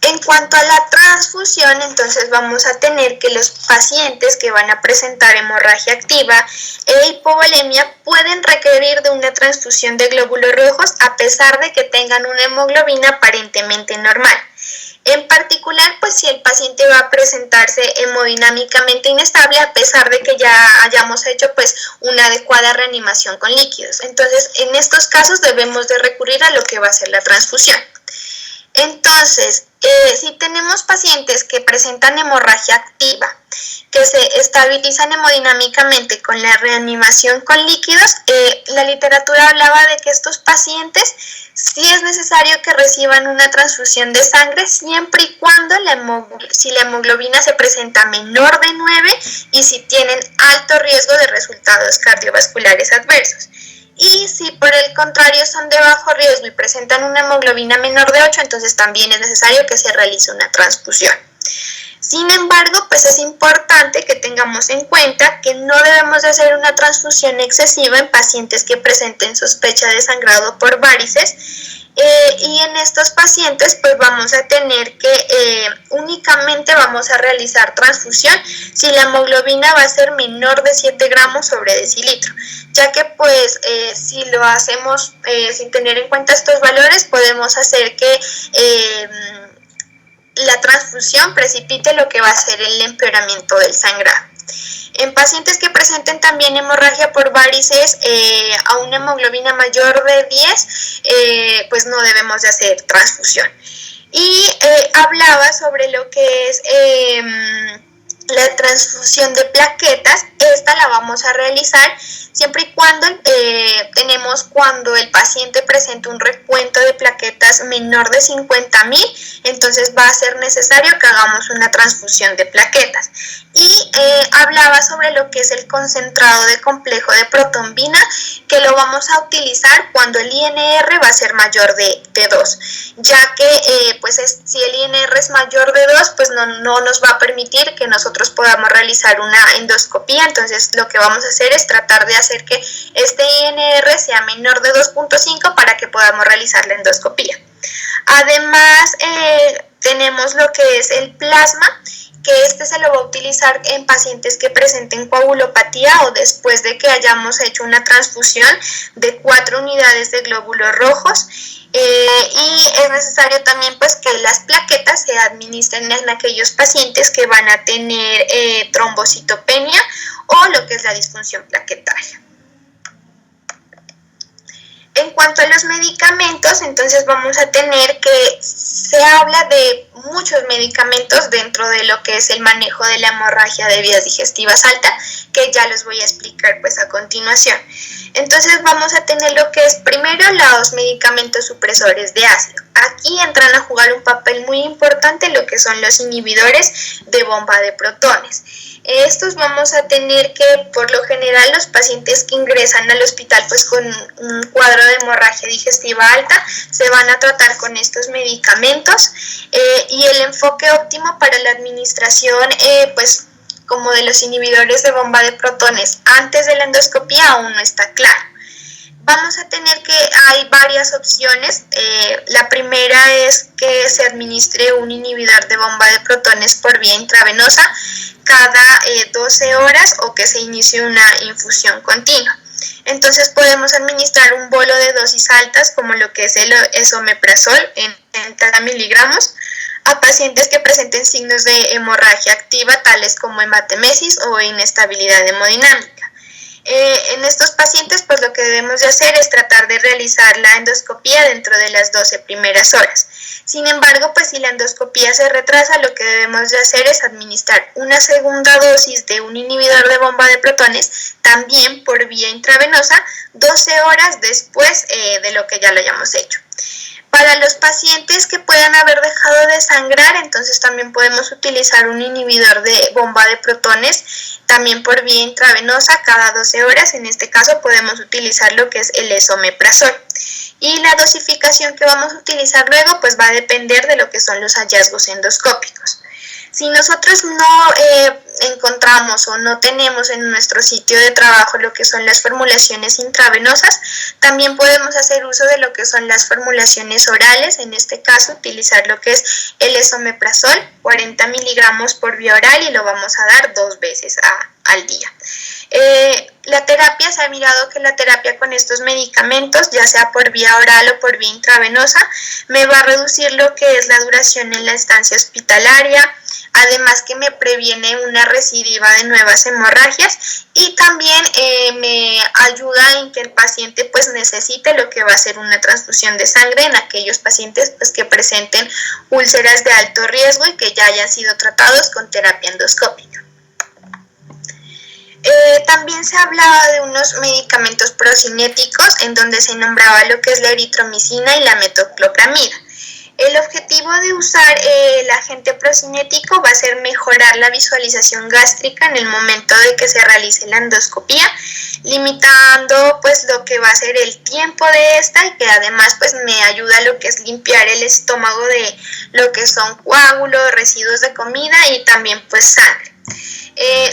En cuanto a la transfusión, entonces vamos a tener que los pacientes que van a presentar hemorragia activa e hipovolemia pueden requerir de una transfusión de glóbulos rojos a pesar de que tengan una hemoglobina aparentemente normal. En particular, pues si el paciente va a presentarse hemodinámicamente inestable a pesar de que ya hayamos hecho pues una adecuada reanimación con líquidos. Entonces, en estos casos debemos de recurrir a lo que va a ser la transfusión. Entonces, si tenemos pacientes que presentan hemorragia activa, que se estabilizan hemodinámicamente con la reanimación con líquidos, la literatura hablaba de que estos pacientes sí es necesario que reciban una transfusión de sangre siempre y cuando si la hemoglobina se presenta menor de 9 y si tienen alto riesgo de resultados cardiovasculares adversos. Y si por el contrario son de bajo riesgo y presentan una hemoglobina menor de 8, entonces también es necesario que se realice una transfusión. Sin embargo, pues es importante que tengamos en cuenta que no debemos de hacer una transfusión excesiva en pacientes que presenten sospecha de sangrado por varices, y en estos pacientes pues vamos a tener que únicamente vamos a realizar transfusión si la hemoglobina va a ser menor de 7 gramos sobre decilitro, ya que pues si lo hacemos sin tener en cuenta estos valores podemos hacer que la transfusión precipite lo que va a ser el empeoramiento del sangrado. En pacientes que presenten también hemorragia por varices a una hemoglobina mayor de 10, pues no debemos de hacer transfusión. Y hablaba sobre lo que es la transfusión de plaquetas. Esta la vamos a realizar siempre y cuando cuando el paciente presente un recuento de plaquetas menor de 50.000, entonces va a ser necesario que hagamos una transfusión de plaquetas. Y hablaba sobre lo que es el concentrado de complejo de protombina, que lo vamos a utilizar cuando el INR va a ser mayor de 2, ya que si el INR es mayor de 2, pues no nos va a permitir que nosotros podamos realizar una endoscopía. Entonces lo que vamos a hacer es tratar de hacer que este INR sea menor de 2.5 para que podamos realizar la endoscopía. Además, tenemos lo que es el plasma, que este se lo va a utilizar en pacientes que presenten coagulopatía o después de que hayamos hecho una transfusión de 4 unidades de glóbulos rojos. Y es necesario también pues que las plaquetas se administren en aquellos pacientes que van a tener trombocitopenia o lo que es la disfunción plaquetaria. En cuanto a los medicamentos, entonces vamos a tener que se habla de muchos medicamentos dentro de lo que es el manejo de la hemorragia de vías digestivas alta, que ya les voy a explicar pues a continuación. Entonces vamos a tener lo que es primero los medicamentos supresores de ácido. Aquí entran a jugar un papel muy importante lo que son los inhibidores de bomba de protones. Estos vamos a tener que, por lo general, los pacientes que ingresan al hospital pues con un cuadro de hemorragia digestiva alta se van a tratar con estos medicamentos, y el enfoque óptimo para la administración pues como de los inhibidores de bomba de protones antes de la endoscopía aún no está claro. Vamos a tener que hay varias opciones. La primera es que se administre un inhibidor de bomba de protones por vía intravenosa cada 12 horas o que se inicie una infusión continua. Entonces podemos administrar un bolo de dosis altas como lo que es el esomeprazol en 30 miligramos a pacientes que presenten signos de hemorragia activa tales como hematemesis o inestabilidad hemodinámica. En estos pacientes pues lo que debemos de hacer es tratar de realizar la endoscopía dentro de las 12 primeras horas. Sin embargo, pues si la endoscopía se retrasa, lo que debemos de hacer es administrar una segunda dosis de un inhibidor de bomba de protones, también por vía intravenosa, 12 horas después de lo que ya lo hayamos hecho. Para los pacientes que puedan haber dejado de sangrar, entonces también podemos utilizar un inhibidor de bomba de protones, también por vía intravenosa cada 12 horas. En este caso podemos utilizar lo que es el esomeprazol. Y la dosificación que vamos a utilizar luego pues va a depender de lo que son los hallazgos endoscópicos. Si nosotros no encontramos o no tenemos en nuestro sitio de trabajo lo que son las formulaciones intravenosas, también podemos hacer uso de lo que son las formulaciones orales. En este caso utilizar lo que es el esomeprazol, 40 miligramos por vía oral, y lo vamos a dar 2 veces al día. La terapia, se ha mirado que la terapia con estos medicamentos, ya sea por vía oral o por vía intravenosa, me va a reducir lo que es la duración en la estancia hospitalaria, además que me previene una recidiva de nuevas hemorragias y también me ayuda en que el paciente pues necesite lo que va a ser una transfusión de sangre en aquellos pacientes pues que presenten úlceras de alto riesgo y que ya hayan sido tratados con terapia endoscópica. También se hablaba de unos medicamentos procinéticos en donde se nombraba lo que es la eritromicina y la metoclopramida. El objetivo de usar el agente procinético va a ser mejorar la visualización gástrica en el momento de que se realice la endoscopía, limitando pues lo que va a ser el tiempo de esta y que además pues me ayuda a lo que es limpiar el estómago de lo que son coágulos, residuos de comida y también pues sangre.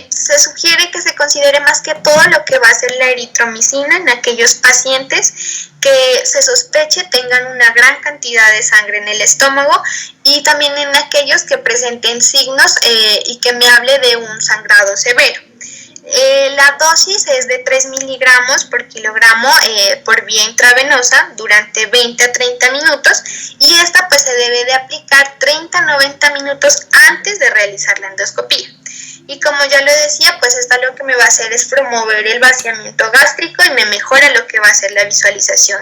Se sugiere que se considere más que todo lo que va a ser la eritromicina en aquellos pacientes que se sospeche tengan una gran cantidad de sangre en el estómago y también en aquellos que presenten signos y que me hable de un sangrado severo. La dosis es de 3 miligramos por kilogramo por vía intravenosa durante 20 a 30 minutos y esta pues se debe de aplicar 30 a 90 minutos antes de realizar la endoscopía. Y como ya lo decía, pues esta lo que me va a hacer es promover el vaciamiento gástrico y me mejora lo que va a ser la visualización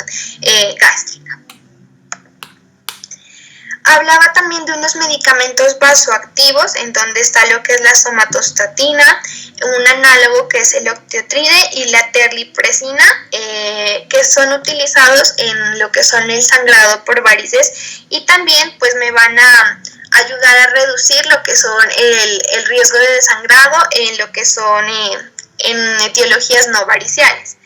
gástrica. Hablaba también de unos medicamentos vasoactivos en donde está lo que es la somatostatina, un análogo que es el octiotride y la terlipresina, que son utilizados en lo que son el sangrado por varices y también pues me van a ayudar a reducir lo que son el riesgo de desangrado en lo que son en etiologías no variciales.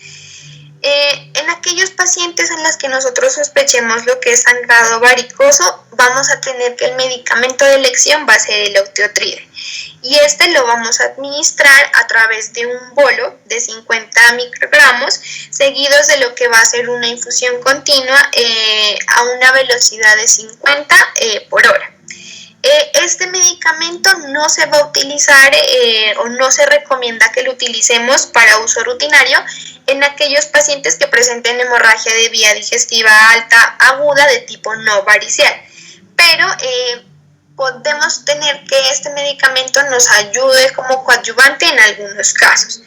En aquellos pacientes en los que nosotros sospechemos lo que es sangrado varicoso, vamos a tener que el medicamento de elección va a ser el octiotride. Y este lo vamos a administrar a través de un bolo de 50 microgramos, seguidos de lo que va a ser una infusión continua a una velocidad de 50 por hora. Este medicamento no se va a utilizar o no se recomienda que lo utilicemos para uso rutinario en aquellos pacientes que presenten hemorragia de vía digestiva alta aguda de tipo no varicial. Pero podemos tener que este medicamento nos ayude como coadyuvante en algunos casos.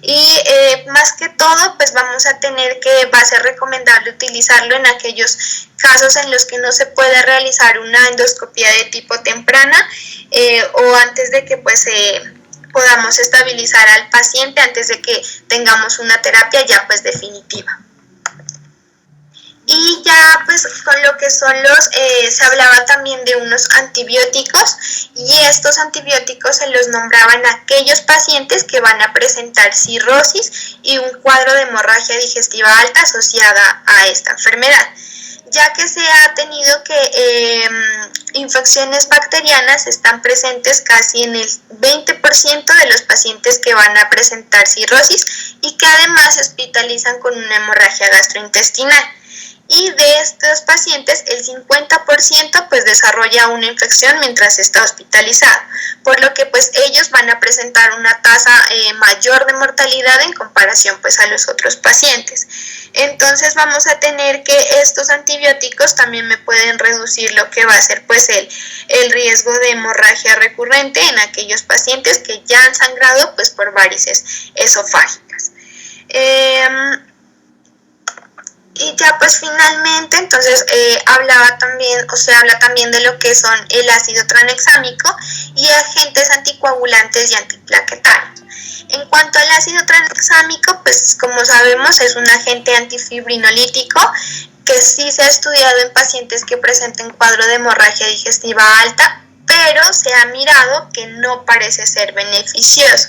Y más que todo, pues vamos a tener que, va a ser recomendable utilizarlo en aquellos casos en los que no se puede realizar una endoscopía de tipo temprana o antes de que pues podamos estabilizar al paciente, antes de que tengamos una terapia ya pues definitiva. Y ya pues con lo que son se hablaba también de unos antibióticos y estos antibióticos se los nombraban a aquellos pacientes que van a presentar cirrosis y un cuadro de hemorragia digestiva alta asociada a esta enfermedad, ya que se ha tenido que infecciones bacterianas están presentes casi en el 20% de los pacientes que van a presentar cirrosis y que además se hospitalizan con una hemorragia gastrointestinal. Y de estos pacientes el 50% pues desarrolla una infección mientras está hospitalizado, por lo que pues ellos van a presentar una tasa mayor de mortalidad en comparación pues a los otros pacientes. Entonces vamos a tener que estos antibióticos también me pueden reducir lo que va a ser pues el riesgo de hemorragia recurrente en aquellos pacientes que ya han sangrado pues por varices esofágicas. Y ya pues finalmente entonces habla también de lo que son el ácido tranexámico y agentes anticoagulantes y antiplaquetarios. En cuanto al ácido tranexámico, pues como sabemos es un agente antifibrinolítico que sí se ha estudiado en pacientes que presenten cuadro de hemorragia digestiva alta, pero se ha mirado que no parece ser beneficioso.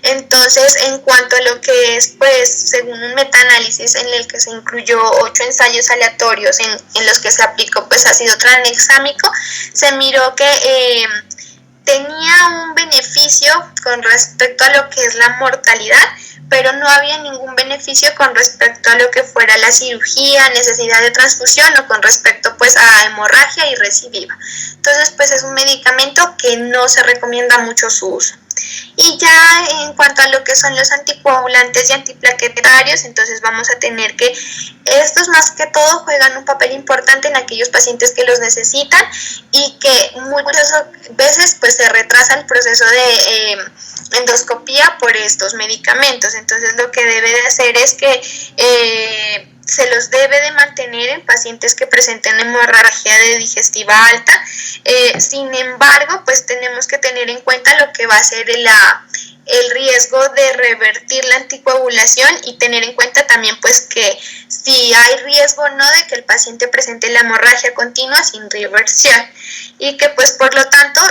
Entonces, en cuanto a lo que es, pues, según un metaanálisis en el que se incluyó 8 ensayos aleatorios en los que se aplicó pues ácido tranexámico, se miró que tenía un beneficio con respecto a lo que es la mortalidad, pero no había ningún beneficio con respecto a lo que fuera la cirugía, necesidad de transfusión o con respecto pues a hemorragia y recidiva. Entonces pues es un medicamento que no se recomienda mucho su uso. Y ya en cuanto a lo que son los anticoagulantes y antiplaquetarios, entonces vamos a tener que estos más que todo juegan un papel importante en aquellos pacientes que los necesitan y que muchas veces pues se retrasa el proceso de endoscopía por estos medicamentos. Entonces lo que debe de hacer es que se los debe de mantener en pacientes que presenten hemorragia de digestiva alta. Sin embargo, pues tenemos que tener en cuenta lo que va a ser el riesgo de revertir la anticoagulación y tener en cuenta también pues que si hay riesgo no de que el paciente presente la hemorragia continua sin reversión y que pues por lo tanto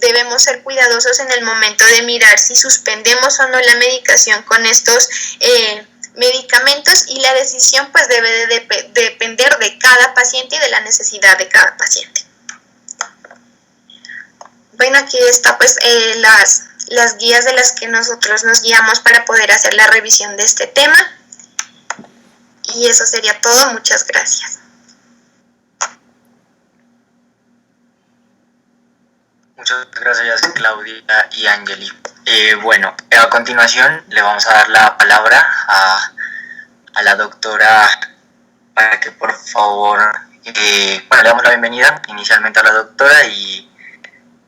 debemos ser cuidadosos en el momento de mirar si suspendemos o no la medicación con estos medicamentos, y la decisión pues debe de depender de cada paciente y de la necesidad de cada paciente. Bueno, aquí está pues las guías de las que nosotros nos guiamos para poder hacer la revisión de este tema. Y eso sería todo. Muchas gracias. Muchas gracias, Claudia y Angeli. Bueno, a continuación le vamos a dar la palabra a la doctora para que por favor, le damos la bienvenida inicialmente a la doctora y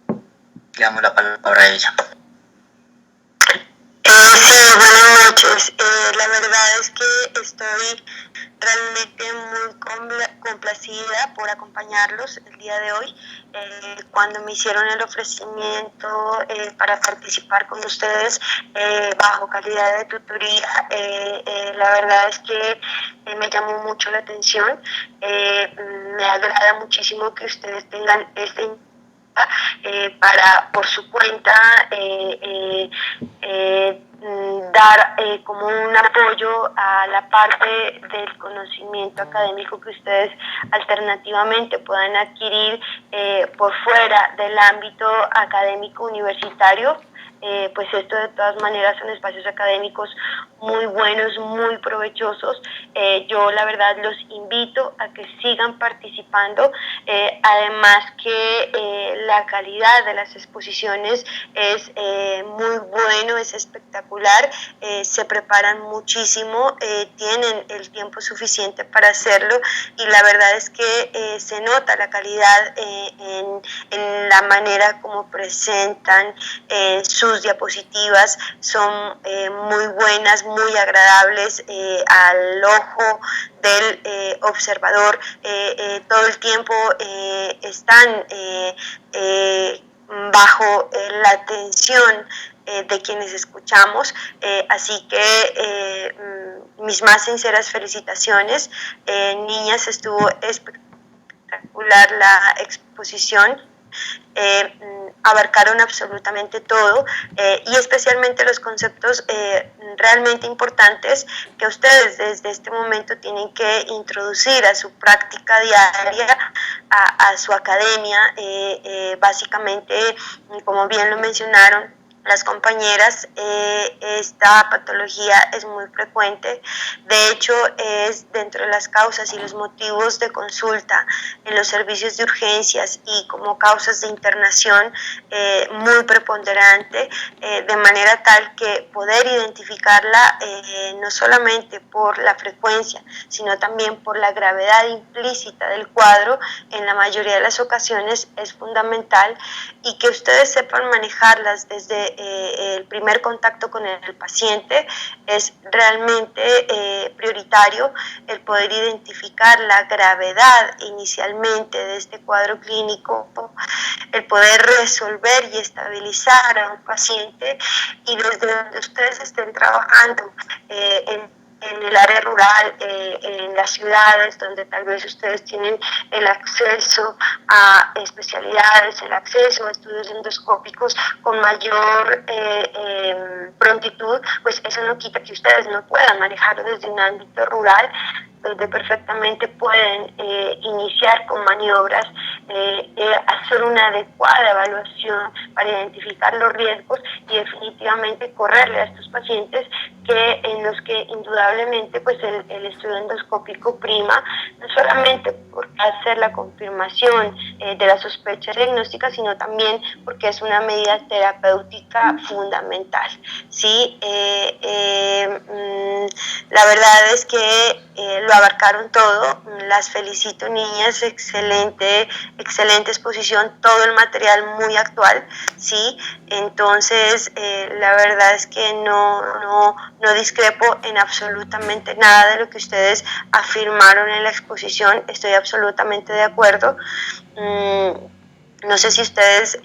le damos la palabra a ella. Sí, buenas noches. La verdad es que estoy realmente muy complacida por acompañarlos el día de hoy. Cuando me hicieron el ofrecimiento para participar con ustedes bajo calidad de tutoría, la verdad es que me llamó mucho la atención. Me agrada muchísimo que ustedes tengan para por su cuenta dar como un apoyo a la parte del conocimiento académico que ustedes alternativamente puedan adquirir por fuera del ámbito académico universitario. Pues esto de todas maneras son espacios académicos muy buenos, muy provechosos. Yo la verdad los invito a que sigan participando, además que la calidad de las exposiciones es muy bueno, es espectacular, se preparan muchísimo, tienen el tiempo suficiente para hacerlo y la verdad es que se nota la calidad en la manera como presentan sus diapositivas, son muy buenas, muy agradables al ojo del observador. Todo el tiempo están bajo la atención de quienes escuchamos, así que mis más sinceras felicitaciones. Niñas, estuvo espectacular la exposición. Abarcaron absolutamente todo y especialmente los conceptos realmente importantes que ustedes desde este momento tienen que introducir a su práctica diaria, a su academia. Básicamente, como bien lo mencionaron las compañeras, esta patología es muy frecuente. De hecho, es dentro de las causas y los motivos de consulta en los servicios de urgencias y como causas de internación muy preponderante, de manera tal que poder identificarla no solamente por la frecuencia, sino también por la gravedad implícita del cuadro, en la mayoría de las ocasiones es fundamental, y que ustedes sepan manejarlas desde el primer contacto con el paciente. Es realmente prioritario el poder identificar la gravedad inicialmente de este cuadro clínico, el poder resolver y estabilizar a un paciente, y desde donde ustedes estén trabajando en el área rural, en las ciudades donde tal vez ustedes tienen el acceso a especialidades, el acceso a estudios endoscópicos con mayor prontitud, pues eso no quita que ustedes no puedan manejarlo desde un ámbito rural, donde perfectamente pueden iniciar con maniobras, hacer una adecuada evaluación para identificar los riesgos y definitivamente correrle a estos pacientes en los que indudablemente pues el estudio endoscópico prima, no solamente por hacer la confirmación de la sospecha diagnóstica, sino también porque es una medida terapéutica fundamental, ¿sí? La verdad es que lo abarcaron todo, las felicito niñas, excelente exposición, todo el material muy actual, ¿sí? Entonces la verdad es que no discrepo en absolutamente nada de lo que ustedes afirmaron en la exposición, estoy absolutamente de acuerdo. No sé si ustedes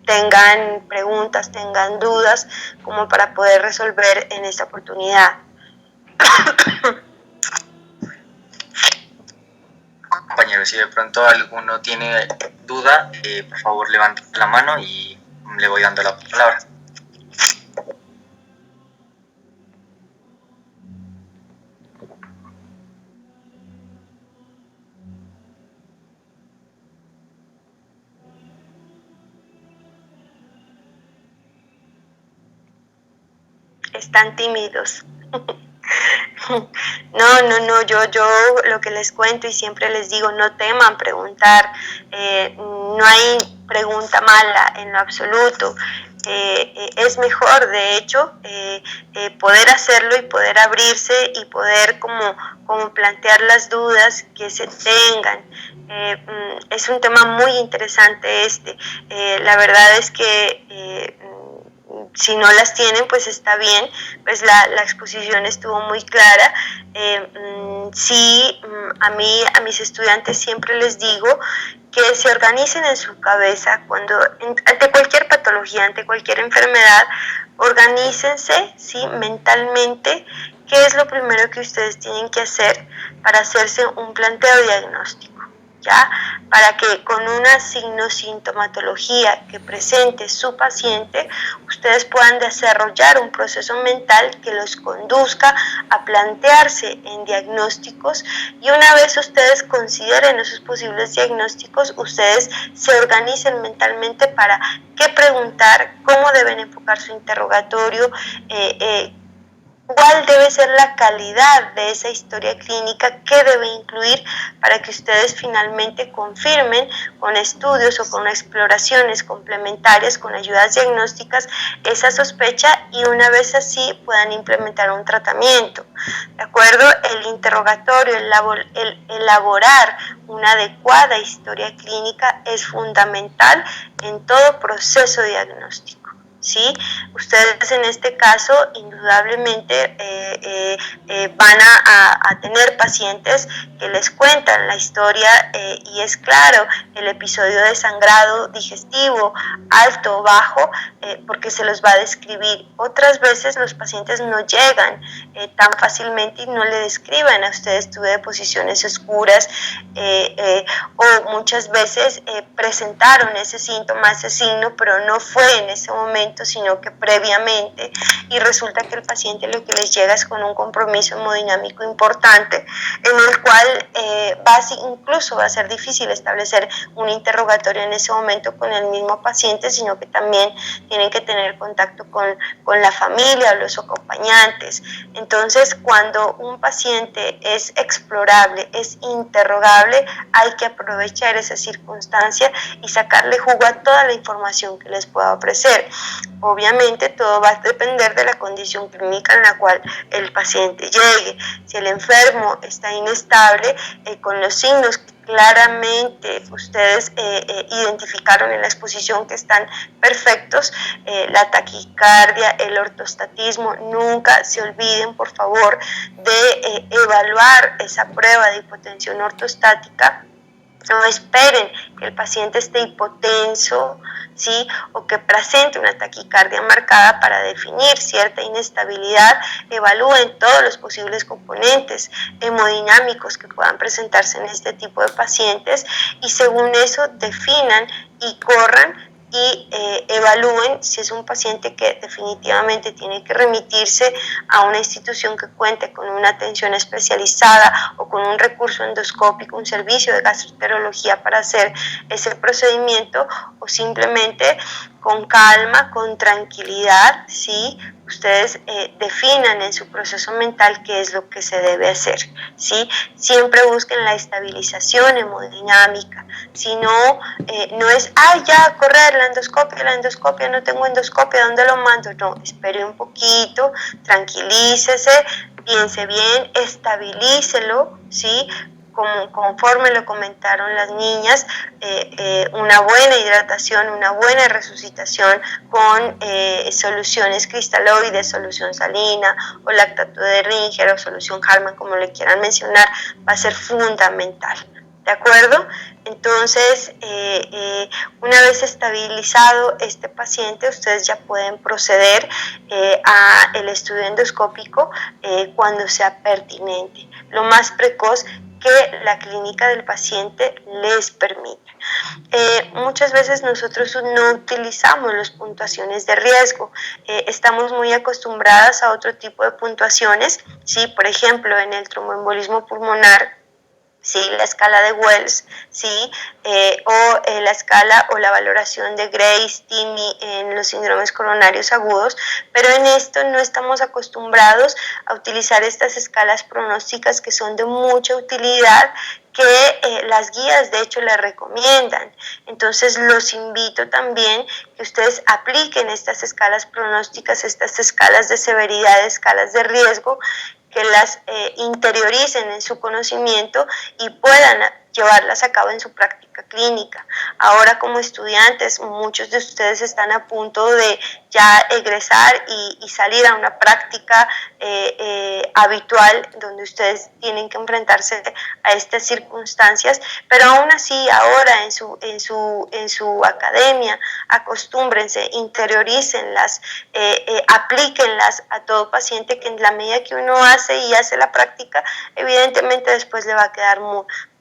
tengan preguntas, tengan dudas, como para poder resolver en esta oportunidad. Compañeros, si de pronto alguno tiene duda, por favor levante la mano y le voy dando la palabra. Están tímidos. No, yo lo que les cuento y siempre les digo, no teman preguntar, no hay pregunta mala en lo absoluto. Es mejor, de hecho, poder hacerlo y poder abrirse y poder como plantear las dudas que se tengan. Es un tema muy interesante este. La verdad es que si no las tienen, pues está bien, pues la exposición estuvo muy clara. Sí, a mis estudiantes siempre les digo que se organicen en su cabeza ante cualquier patología, ante cualquier enfermedad, organícense, ¿sí? Mentalmente, qué es lo primero que ustedes tienen que hacer para hacerse un planteo diagnóstico. ¿Ya? Para que con una signosintomatología que presente su paciente, ustedes puedan desarrollar un proceso mental que los conduzca a plantearse en diagnósticos, y una vez ustedes consideren esos posibles diagnósticos, ustedes se organicen mentalmente para qué preguntar, cómo deben enfocar su interrogatorio, cuál debe ser la calidad de esa historia clínica, qué debe incluir para que ustedes finalmente confirmen con estudios o con exploraciones complementarias, con ayudas diagnósticas, esa sospecha, y una vez así puedan implementar un tratamiento. ¿De acuerdo? El interrogatorio, el elaborar una adecuada historia clínica es fundamental en todo proceso diagnóstico. ¿Sí? Ustedes en este caso indudablemente van a tener pacientes que les cuentan la historia, y es claro, el episodio de sangrado digestivo alto o bajo, porque se los va a describir. Otras veces los pacientes no llegan tan fácilmente y no le describen a ustedes tuve deposiciones oscuras, o muchas veces presentaron ese síntoma, ese signo, pero no fue en ese momento, sino que previamente, y resulta que el paciente lo que les llega es con un compromiso hemodinámico importante, en el cual incluso va a ser difícil establecer un interrogatorio en ese momento con el mismo paciente, sino que también tienen que tener contacto con la familia o los acompañantes. Entonces, cuando un paciente es explorable, es interrogable, hay que aprovechar esa circunstancia y sacarle jugo a toda la información que les pueda ofrecer. Obviamente todo va a depender de la condición clínica en la cual el paciente llegue. Si el enfermo está inestable, con los signos que claramente ustedes identificaron en la exposición que están perfectos, la taquicardia, el ortostatismo, nunca se olviden por favor de evaluar esa prueba de hipotensión ortostática. No esperen que el paciente esté hipotenso, ¿sí? O que presente una taquicardia marcada para definir cierta inestabilidad. Evalúen todos los posibles componentes hemodinámicos que puedan presentarse en este tipo de pacientes, y según eso definan y corran y evalúen si es un paciente que definitivamente tiene que remitirse a una institución que cuente con una atención especializada o con un recurso endoscópico, un servicio de gastroenterología para hacer ese procedimiento, o simplemente con calma, con tranquilidad, ¿sí? ustedes definan en su proceso mental qué es lo que se debe hacer, ¿sí? Siempre busquen la estabilización hemodinámica, si no, no es, ya, correr la endoscopia, no tengo endoscopia, ¿dónde lo mando? No, espere un poquito, tranquilícese, piense bien, estabilícelo, ¿sí? Conforme lo comentaron las niñas, una buena hidratación, una buena resucitación con soluciones cristaloides, solución salina o lactato de Ringer o solución Harman, como le quieran mencionar, va a ser fundamental. ¿De acuerdo? Entonces, una vez estabilizado este paciente, ustedes ya pueden proceder a el estudio endoscópico cuando sea pertinente, lo más precoz que la clínica del paciente les permita. Muchas veces nosotros no utilizamos las puntuaciones de riesgo, estamos muy acostumbradas a otro tipo de puntuaciones, ¿sí? Por ejemplo, en el tromboembolismo pulmonar, ¿sí? La escala de Wells, ¿sí? O la escala o la valoración de Grace-Timi en los síndromes coronarios agudos, pero en esto no estamos acostumbrados a utilizar estas escalas pronósticas que son de mucha utilidad, que las guías de hecho les recomiendan. Entonces los invito también que ustedes apliquen estas escalas pronósticas, estas escalas de severidad, escalas de riesgo, que las interioricen en su conocimiento y puedan llevarlas a cabo en su práctica clínica. Ahora, como estudiantes, muchos de ustedes están a punto de ya egresar y salir a una práctica habitual donde ustedes tienen que enfrentarse a estas circunstancias, pero aún así ahora en su academia acostúmbrense, interiorícenlas, aplíquenlas a todo paciente, que en la medida que uno hace y hace la práctica, evidentemente después le va a quedar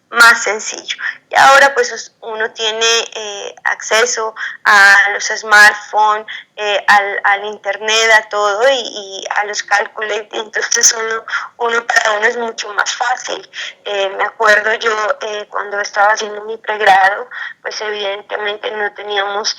más sencillo. Y ahora pues uno tiene acceso a los smartphones, al internet, a todo y a los calculators, entonces para uno es mucho más fácil. Me acuerdo yo cuando estaba haciendo mi pregrado, pues evidentemente no teníamos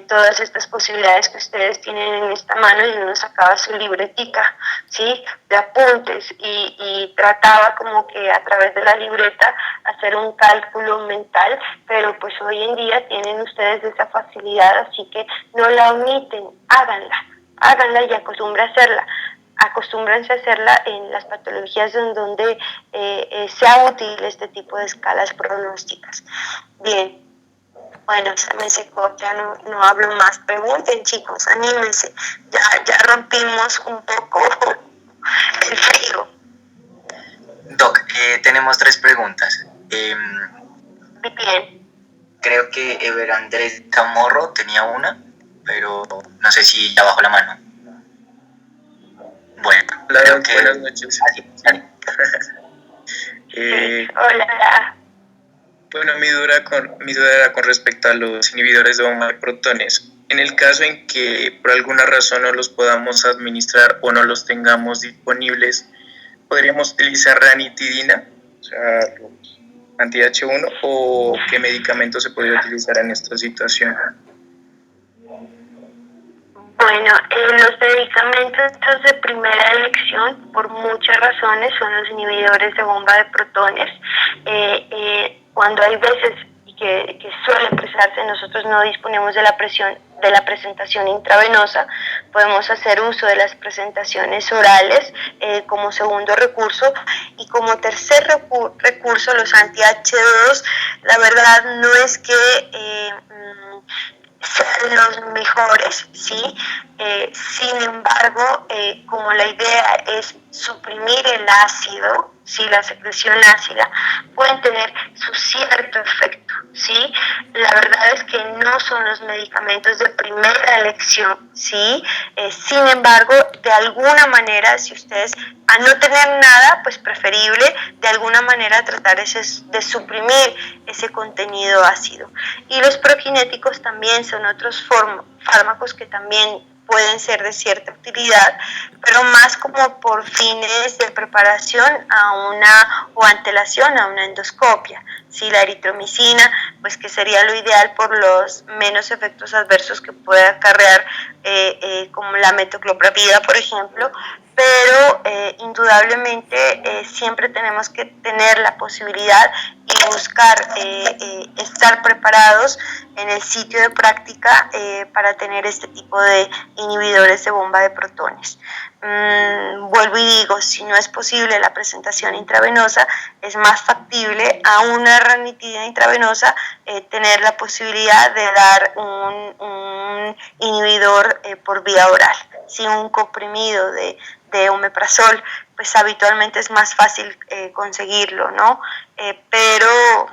todas estas posibilidades que ustedes tienen en esta mano, y uno sacaba su libretica, ¿sí? De apuntes y trataba como que a través de la libreta hacer un cálculo mental, pero pues hoy en día tienen ustedes esa facilidad, así que no la omiten, háganla y acostúmbrense a hacerla en las patologías en donde sea útil este tipo de escalas pronósticas. Bien. Bueno, se me secó, ya no hablo más. Pregunten, chicos, anímense. Ya rompimos un poco el frío. Doc, tenemos 3 preguntas. Bien. Creo que Ever Andrés Camorro tenía una, pero no sé si ya bajó la mano. Bueno, creo que... Buenas noches. Hola. Bueno, mi duda era con respecto a los inhibidores de bomba de protones. En el caso en que por alguna razón no los podamos administrar o no los tengamos disponibles, ¿podríamos utilizar ranitidina, o sea, los anti-H1, o qué medicamento se podría utilizar en esta situación? Bueno, los medicamentos de primera elección, por muchas razones, son los inhibidores de bomba de protones. Cuando hay veces que suele prestarse, nosotros no disponemos de la presentación intravenosa, podemos hacer uso de las presentaciones orales como segundo recurso, y como tercer recurso los anti-H2. La verdad no es que sean los mejores, ¿sí? Sin embargo, como la idea es suprimir el ácido, ¿sí? La secreción ácida, pueden tener su cierto efecto, ¿sí? La verdad es que no son los medicamentos de primera elección, ¿sí? Sin embargo, de alguna manera, si ustedes, a no tener nada, pues preferible de alguna manera tratar de suprimir ese contenido ácido. Y los prokinéticos también son otros fármacos que también pueden ser de cierta utilidad, pero más como por fines de preparación o antelación a una endoscopia, ¿sí? La eritromicina, pues que sería lo ideal por los menos efectos adversos que puede acarrear, como la metoclopramida, por ejemplo, pero indudablemente siempre tenemos que tener la posibilidad y buscar estar preparados en el sitio de práctica para tener este tipo de inhibidores de bomba de protones. Vuelvo y digo, si no es posible la presentación intravenosa, es más factible a una ranitidina intravenosa tener la posibilidad de dar un inhibidor por vía oral. Si un comprimido de omeprazol, pues habitualmente es más fácil conseguirlo, ¿no? Pero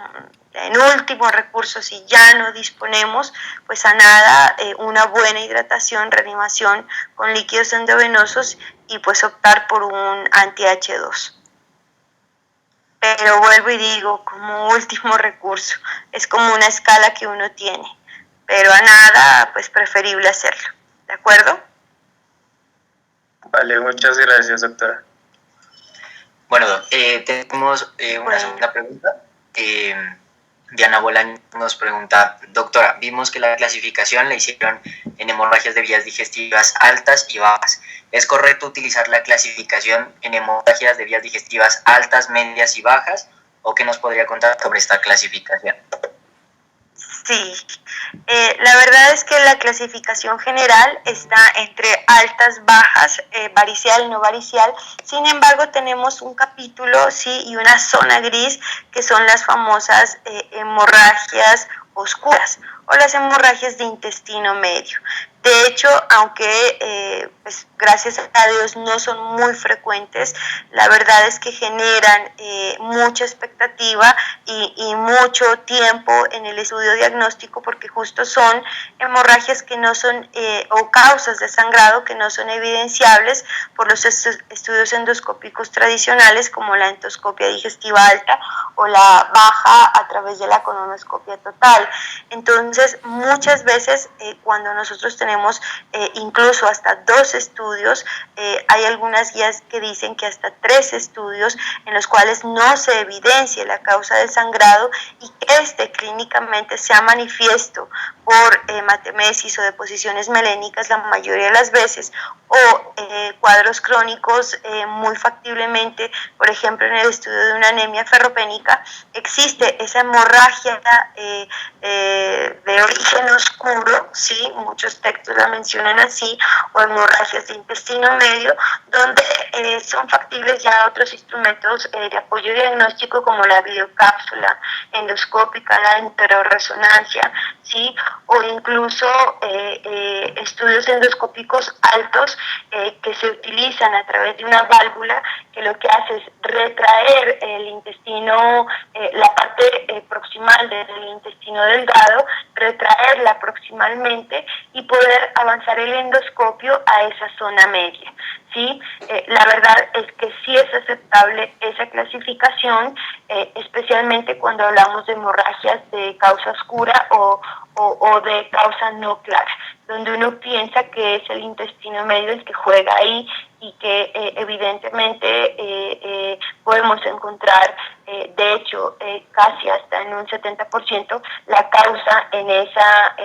en último recurso, si ya no disponemos, pues a nada, una buena hidratación, reanimación con líquidos endovenosos y pues optar por un anti-H2. Pero vuelvo y digo, como último recurso, es como una escala que uno tiene, pero a nada, pues preferible hacerlo, ¿de acuerdo? Vale, muchas gracias, doctora. Bueno, tenemos una segunda pregunta. Diana Bolaño nos pregunta, doctora, vimos que la clasificación la hicieron en hemorragias de vías digestivas altas y bajas. ¿Es correcto utilizar la clasificación en hemorragias de vías digestivas altas, medias y bajas? ¿O qué nos podría contar sobre esta clasificación? Sí, la verdad es que la clasificación general está entre altas, bajas, varicial, no varicial. Sin embargo, tenemos un capítulo, sí, y una zona gris que son las famosas hemorragias oscuras o las hemorragias de intestino medio. De hecho, aunque pues, gracias a Dios no son muy frecuentes, la verdad es que generan mucha expectativa y mucho tiempo en el estudio diagnóstico, porque justo son hemorragias que no son, o causas de sangrado que no son evidenciables por los estudios endoscópicos tradicionales, como la endoscopia digestiva alta o la baja a través de la colonoscopia total. Entonces, muchas veces cuando nosotros tenemos incluso hasta 2 estudios, hay algunas guías que dicen que hasta 3 estudios en los cuales no se evidencia la causa del sangrado y que clínicamente sea manifiesto por hematemesis o deposiciones melénicas la mayoría de las veces, o cuadros crónicos muy factiblemente, por ejemplo en el estudio de una anemia ferropénica, existe esa hemorragia de origen oscuro, ¿sí? Muchos textos la mencionan así, o hemorragias de intestino medio, donde son factibles ya otros instrumentos de apoyo diagnóstico como la videocápsula endoscópica, la enteroresonancia, ¿sí? O incluso estudios endoscópicos altos que se utilizan a través de una válvula que lo que hace es retraer el intestino, la parte proximal del intestino delgado, retraerla proximalmente y poder avanzar el endoscopio a esa zona media, ¿sí? La verdad es que sí es aceptable esa clasificación, especialmente cuando hablamos de hemorragias de causa oscura o de causa no clara, donde uno piensa que es el intestino medio el que juega ahí y que evidentemente podemos encontrar, de hecho, casi hasta en un 70% la causa en esa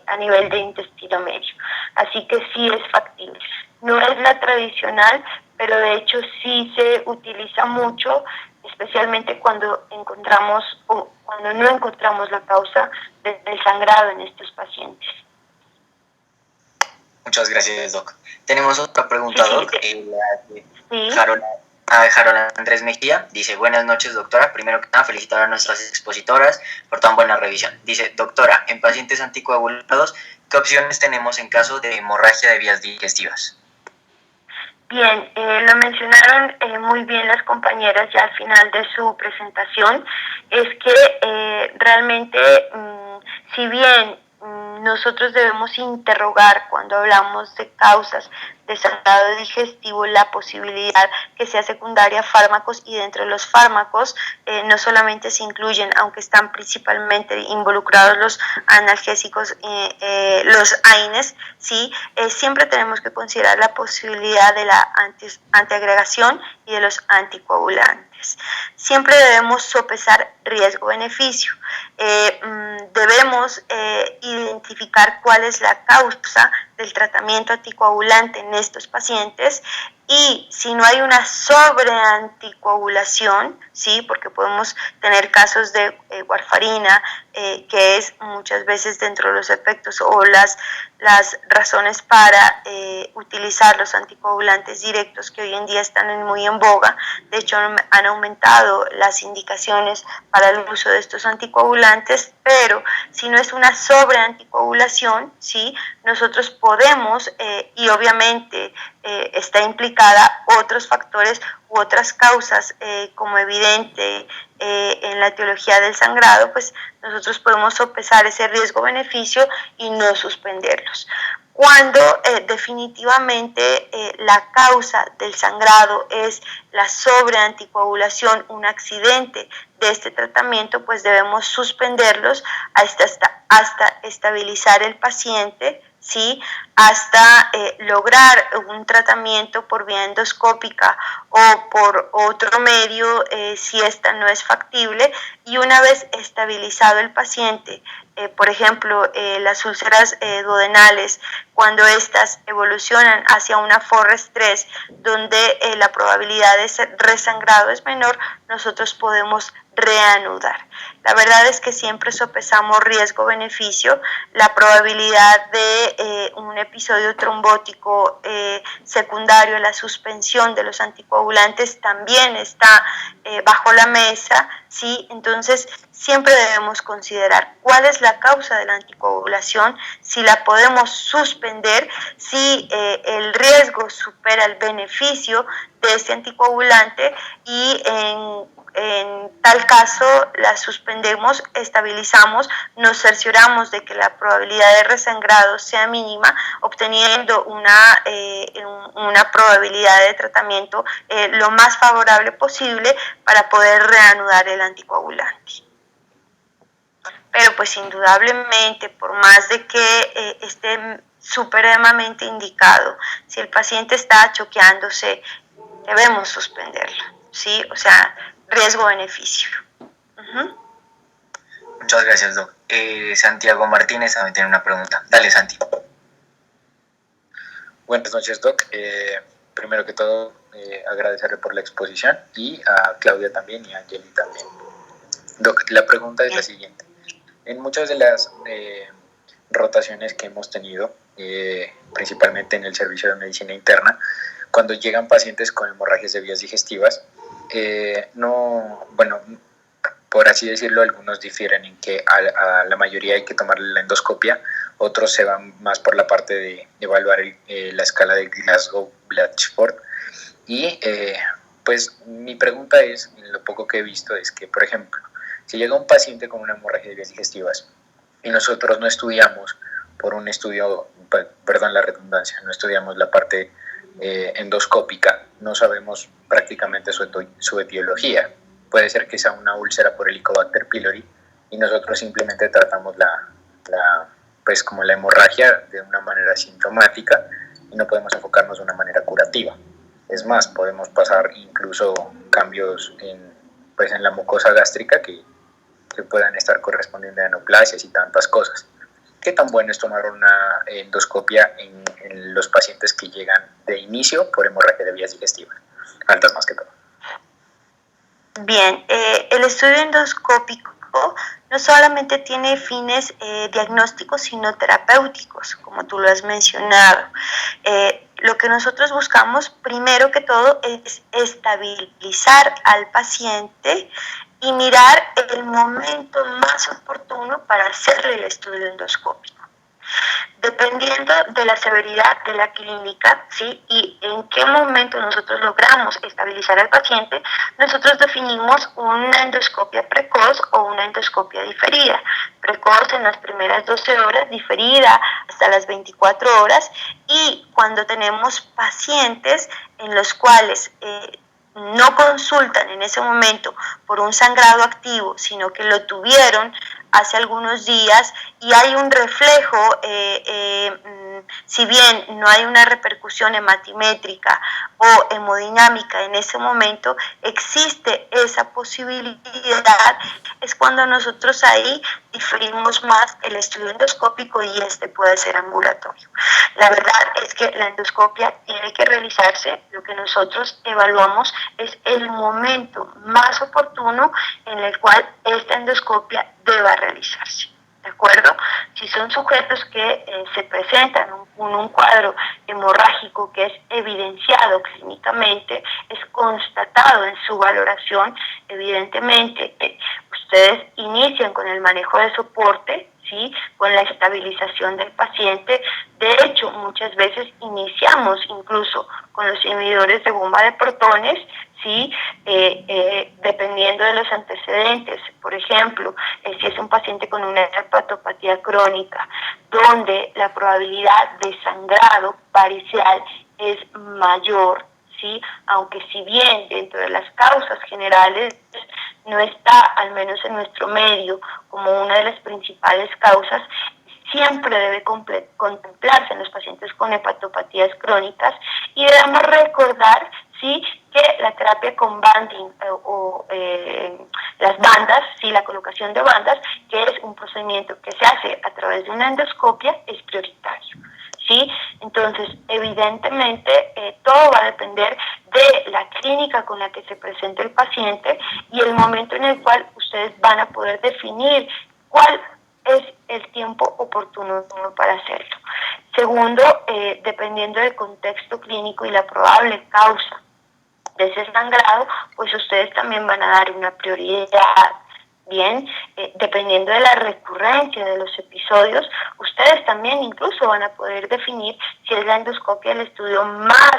a nivel de intestino medio. Así que sí es factible. No es la tradicional, pero de hecho sí se utiliza mucho, especialmente cuando encontramos o cuando no encontramos la causa del sangrado en estos pacientes. Muchas gracias, Doc. Tenemos otra pregunta, Sí, Doc. sí. Harold Andrés Mejía dice, buenas noches, doctora. Primero que nada, felicitar a nuestras expositoras por tan buena revisión. Dice, doctora, en pacientes anticoagulados, ¿qué opciones tenemos en caso de hemorragia de vías digestivas? Bien, lo mencionaron muy bien las compañeras ya al final de su presentación, es que realmente, si bien nosotros debemos interrogar cuando hablamos de causas de sangrado digestivo la posibilidad que sea secundaria a fármacos, y dentro de los fármacos no solamente se incluyen, aunque están principalmente involucrados los analgésicos, los AINES, ¿sí? Siempre tenemos que considerar la posibilidad de la antiagregación y de los anticoagulantes. Siempre debemos sopesar riesgo-beneficio. Debemos identificar cuál es la causa del tratamiento anticoagulante en estos pacientes, y si no hay una sobreanticoagulación, ¿sí? Porque podemos tener casos de warfarina, que es muchas veces dentro de los efectos o las razones para utilizar los anticoagulantes directos, que hoy en día están muy en boga. De hecho, han aumentado las indicaciones para el uso de estos anticoagulantes, pero si no es una sobreanticoagulación, ¿sí? Nosotros podemos, y obviamente está implicada otros factores u otras causas, como evidente en la etiología del sangrado, pues nosotros podemos sopesar ese riesgo-beneficio y no suspenderlos. Cuando definitivamente la causa del sangrado es la sobreanticoagulación, un accidente de este tratamiento, pues debemos suspenderlos hasta estabilizar el paciente, ¿sí? Hasta lograr un tratamiento por vía endoscópica o por otro medio, si esta no es factible, y una vez estabilizado el paciente, por ejemplo, las úlceras duodenales, cuando estas evolucionan hacia una FORRES-3, donde la probabilidad de resangrado es menor, nosotros podemos reanudar. La verdad es que siempre sopesamos riesgo-beneficio. La probabilidad de un episodio trombótico secundario a la suspensión de los anticoagulantes también está bajo la mesa, ¿sí? Entonces, siempre debemos considerar cuál es la causa de la anticoagulación, si la podemos suspender, si el riesgo supera el beneficio de este anticoagulante, y en tal caso la suspendemos, estabilizamos, nos cercioramos de que la probabilidad de resangrado sea mínima, obteniendo una probabilidad de tratamiento lo más favorable posible para poder reanudar el anticoagulante. Pero pues indudablemente, por más de que esté supremamente indicado, si el paciente está choqueándose, debemos suspenderlo, ¿sí? O sea, riesgo-beneficio. Muchas gracias, Doc. Santiago Martínez también tiene una pregunta. Dale, Santi. Buenas noches, Doc. Primero que todo, agradecerle por la exposición, y a Claudia también y a Angeli también. Doc, la pregunta es la siguiente. En muchas de las rotaciones que hemos tenido, principalmente en el servicio de medicina interna, cuando llegan pacientes con hemorragias de vías digestivas, por así decirlo, algunos difieren en que a la mayoría hay que tomarle la endoscopia, otros se van más por la parte de evaluar la escala de Glasgow-Blatchford. Y pues mi pregunta es, en lo poco que he visto, es que, por ejemplo, si llega un paciente con una hemorragia de vías digestivas y nosotros no estudiamos por un estudio, perdón la redundancia, no estudiamos la parte endoscópica, no sabemos prácticamente su etiología. Puede ser que sea una úlcera por Helicobacter pylori y nosotros simplemente tratamos pues como la hemorragia de una manera sintomática y no podemos enfocarnos de una manera curativa. Es más, podemos pasar incluso cambios en la mucosa gástrica que puedan estar correspondiendo a neoplasias y tantas cosas. ¿Qué tan bueno es tomar una endoscopia en los pacientes que llegan de inicio por hemorragia de vías digestivas? Altas más que todo. Bien, el estudio endoscópico no solamente tiene fines diagnósticos, sino terapéuticos, como tú lo has mencionado. Lo que nosotros buscamos, primero que todo, es estabilizar al paciente y mirar el momento más oportuno para hacerle el estudio endoscópico. Dependiendo de la severidad de la clínica, ¿sí? Y en qué momento nosotros logramos estabilizar al paciente, nosotros definimos una endoscopia precoz o una endoscopia diferida. Precoz en las primeras 12 horas, diferida hasta las 24 horas, y cuando tenemos pacientes en los cuales no consultan en ese momento por un sangrado activo, sino que lo tuvieron hace algunos días y hay un reflejo, si bien no hay una repercusión hematimétrica o hemodinámica en ese momento, existe esa posibilidad, es cuando nosotros ahí diferimos más el estudio endoscópico y este puede ser ambulatorio. La verdad es que la endoscopia tiene que realizarse, lo que nosotros evaluamos es el momento más oportuno en el cual esta endoscopia deba realizarse. ¿De acuerdo? Si son sujetos que se presentan con un cuadro hemorrágico que es evidenciado clínicamente, es constatado en su valoración, evidentemente ustedes inician con el manejo de soporte, ¿sí? Con la estabilización del paciente. De hecho, muchas veces iniciamos incluso con los inhibidores de bomba de protones, ¿sí? Dependiendo de los antecedentes. Por ejemplo, si es un paciente con una hepatopatía crónica, donde la probabilidad de sangrado parcial es mayor, ¿sí? Aunque si bien dentro de las causas generales no está, al menos en nuestro medio, como una de las principales causas, siempre debe contemplarse en los pacientes con hepatopatías crónicas y debemos recordar, ¿sí?, que la terapia con banding las bandas, ¿sí?, la colocación de bandas, que es un procedimiento que se hace a través de una endoscopia, es prioritario. ¿Sí? Entonces, evidentemente, todo va a depender de la clínica con la que se presente el paciente y el momento en el cual ustedes van a poder definir cuál es el tiempo oportuno para hacerlo. Segundo, dependiendo del contexto clínico y la probable causa de ese sangrado, pues ustedes también van a dar una prioridad. Bien, dependiendo de la recurrencia de los episodios, ustedes también incluso van a poder definir si es la endoscopia el estudio más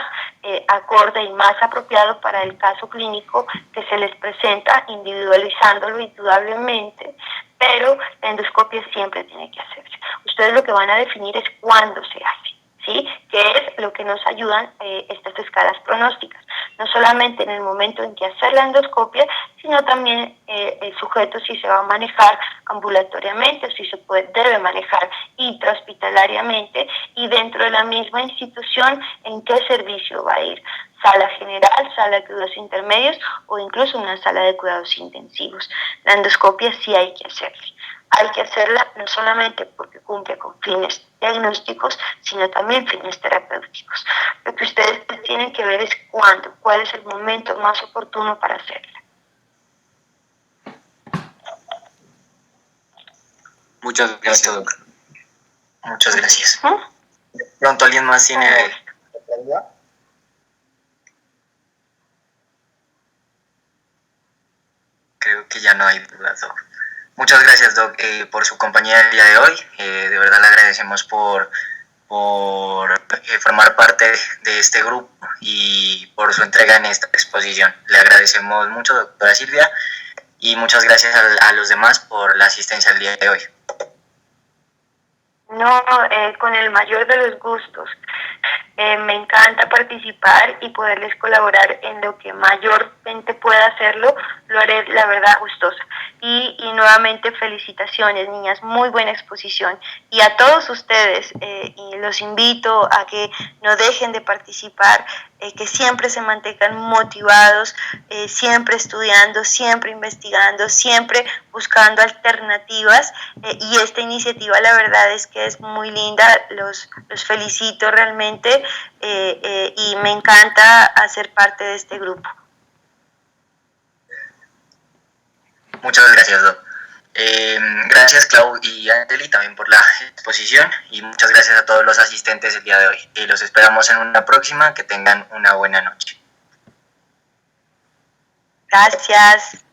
acorde y más apropiado para el caso clínico que se les presenta, individualizándolo indudablemente, pero la endoscopia siempre tiene que hacerse. Ustedes lo que van a definir es cuándo se hace, ¿sí? Que es lo que nos ayudan estas escalas pronósticas. No solamente en el momento en que hacer la endoscopia, sino también el sujeto si se va a manejar ambulatoriamente o si se debe manejar intrahospitalariamente y dentro de la misma institución en qué servicio va a ir. Sala general, sala de cuidados intermedios o incluso una sala de cuidados intensivos. La endoscopia sí hay que hacerla. Hay que hacerla no solamente porque cumple con fines diagnósticos, sino también fines terapéuticos. Lo que ustedes tienen que ver es cuál es el momento más oportuno para hacerla. Muchas gracias, doctor. Muchas gracias. ¿Pronto alguien más tiene otra duda? Creo que ya no hay dudas, doc. Muchas gracias, doc, por su compañía el día de hoy. De verdad le agradecemos por formar parte de este grupo y por su entrega en esta exposición. Le agradecemos mucho, doctora Silvia, y muchas gracias a los demás por la asistencia el día de hoy. No, con el mayor de los gustos. Me encanta participar y poderles colaborar en lo que mayormente pueda hacerlo, lo haré, la verdad, gustosa. Y nuevamente felicitaciones, niñas, muy buena exposición. Y a todos ustedes, y los invito a que no dejen de participar, que siempre se mantengan motivados, siempre estudiando, siempre investigando, siempre buscando alternativas. Y esta iniciativa, la verdad es que es muy linda, los felicito realmente. Y me encanta hacer parte de este grupo. Muchas gracias, Doc. Gracias, Clau y Angeli, también por la exposición y muchas gracias a todos los asistentes el día de hoy. Los esperamos en una próxima. Que tengan una buena noche. Gracias.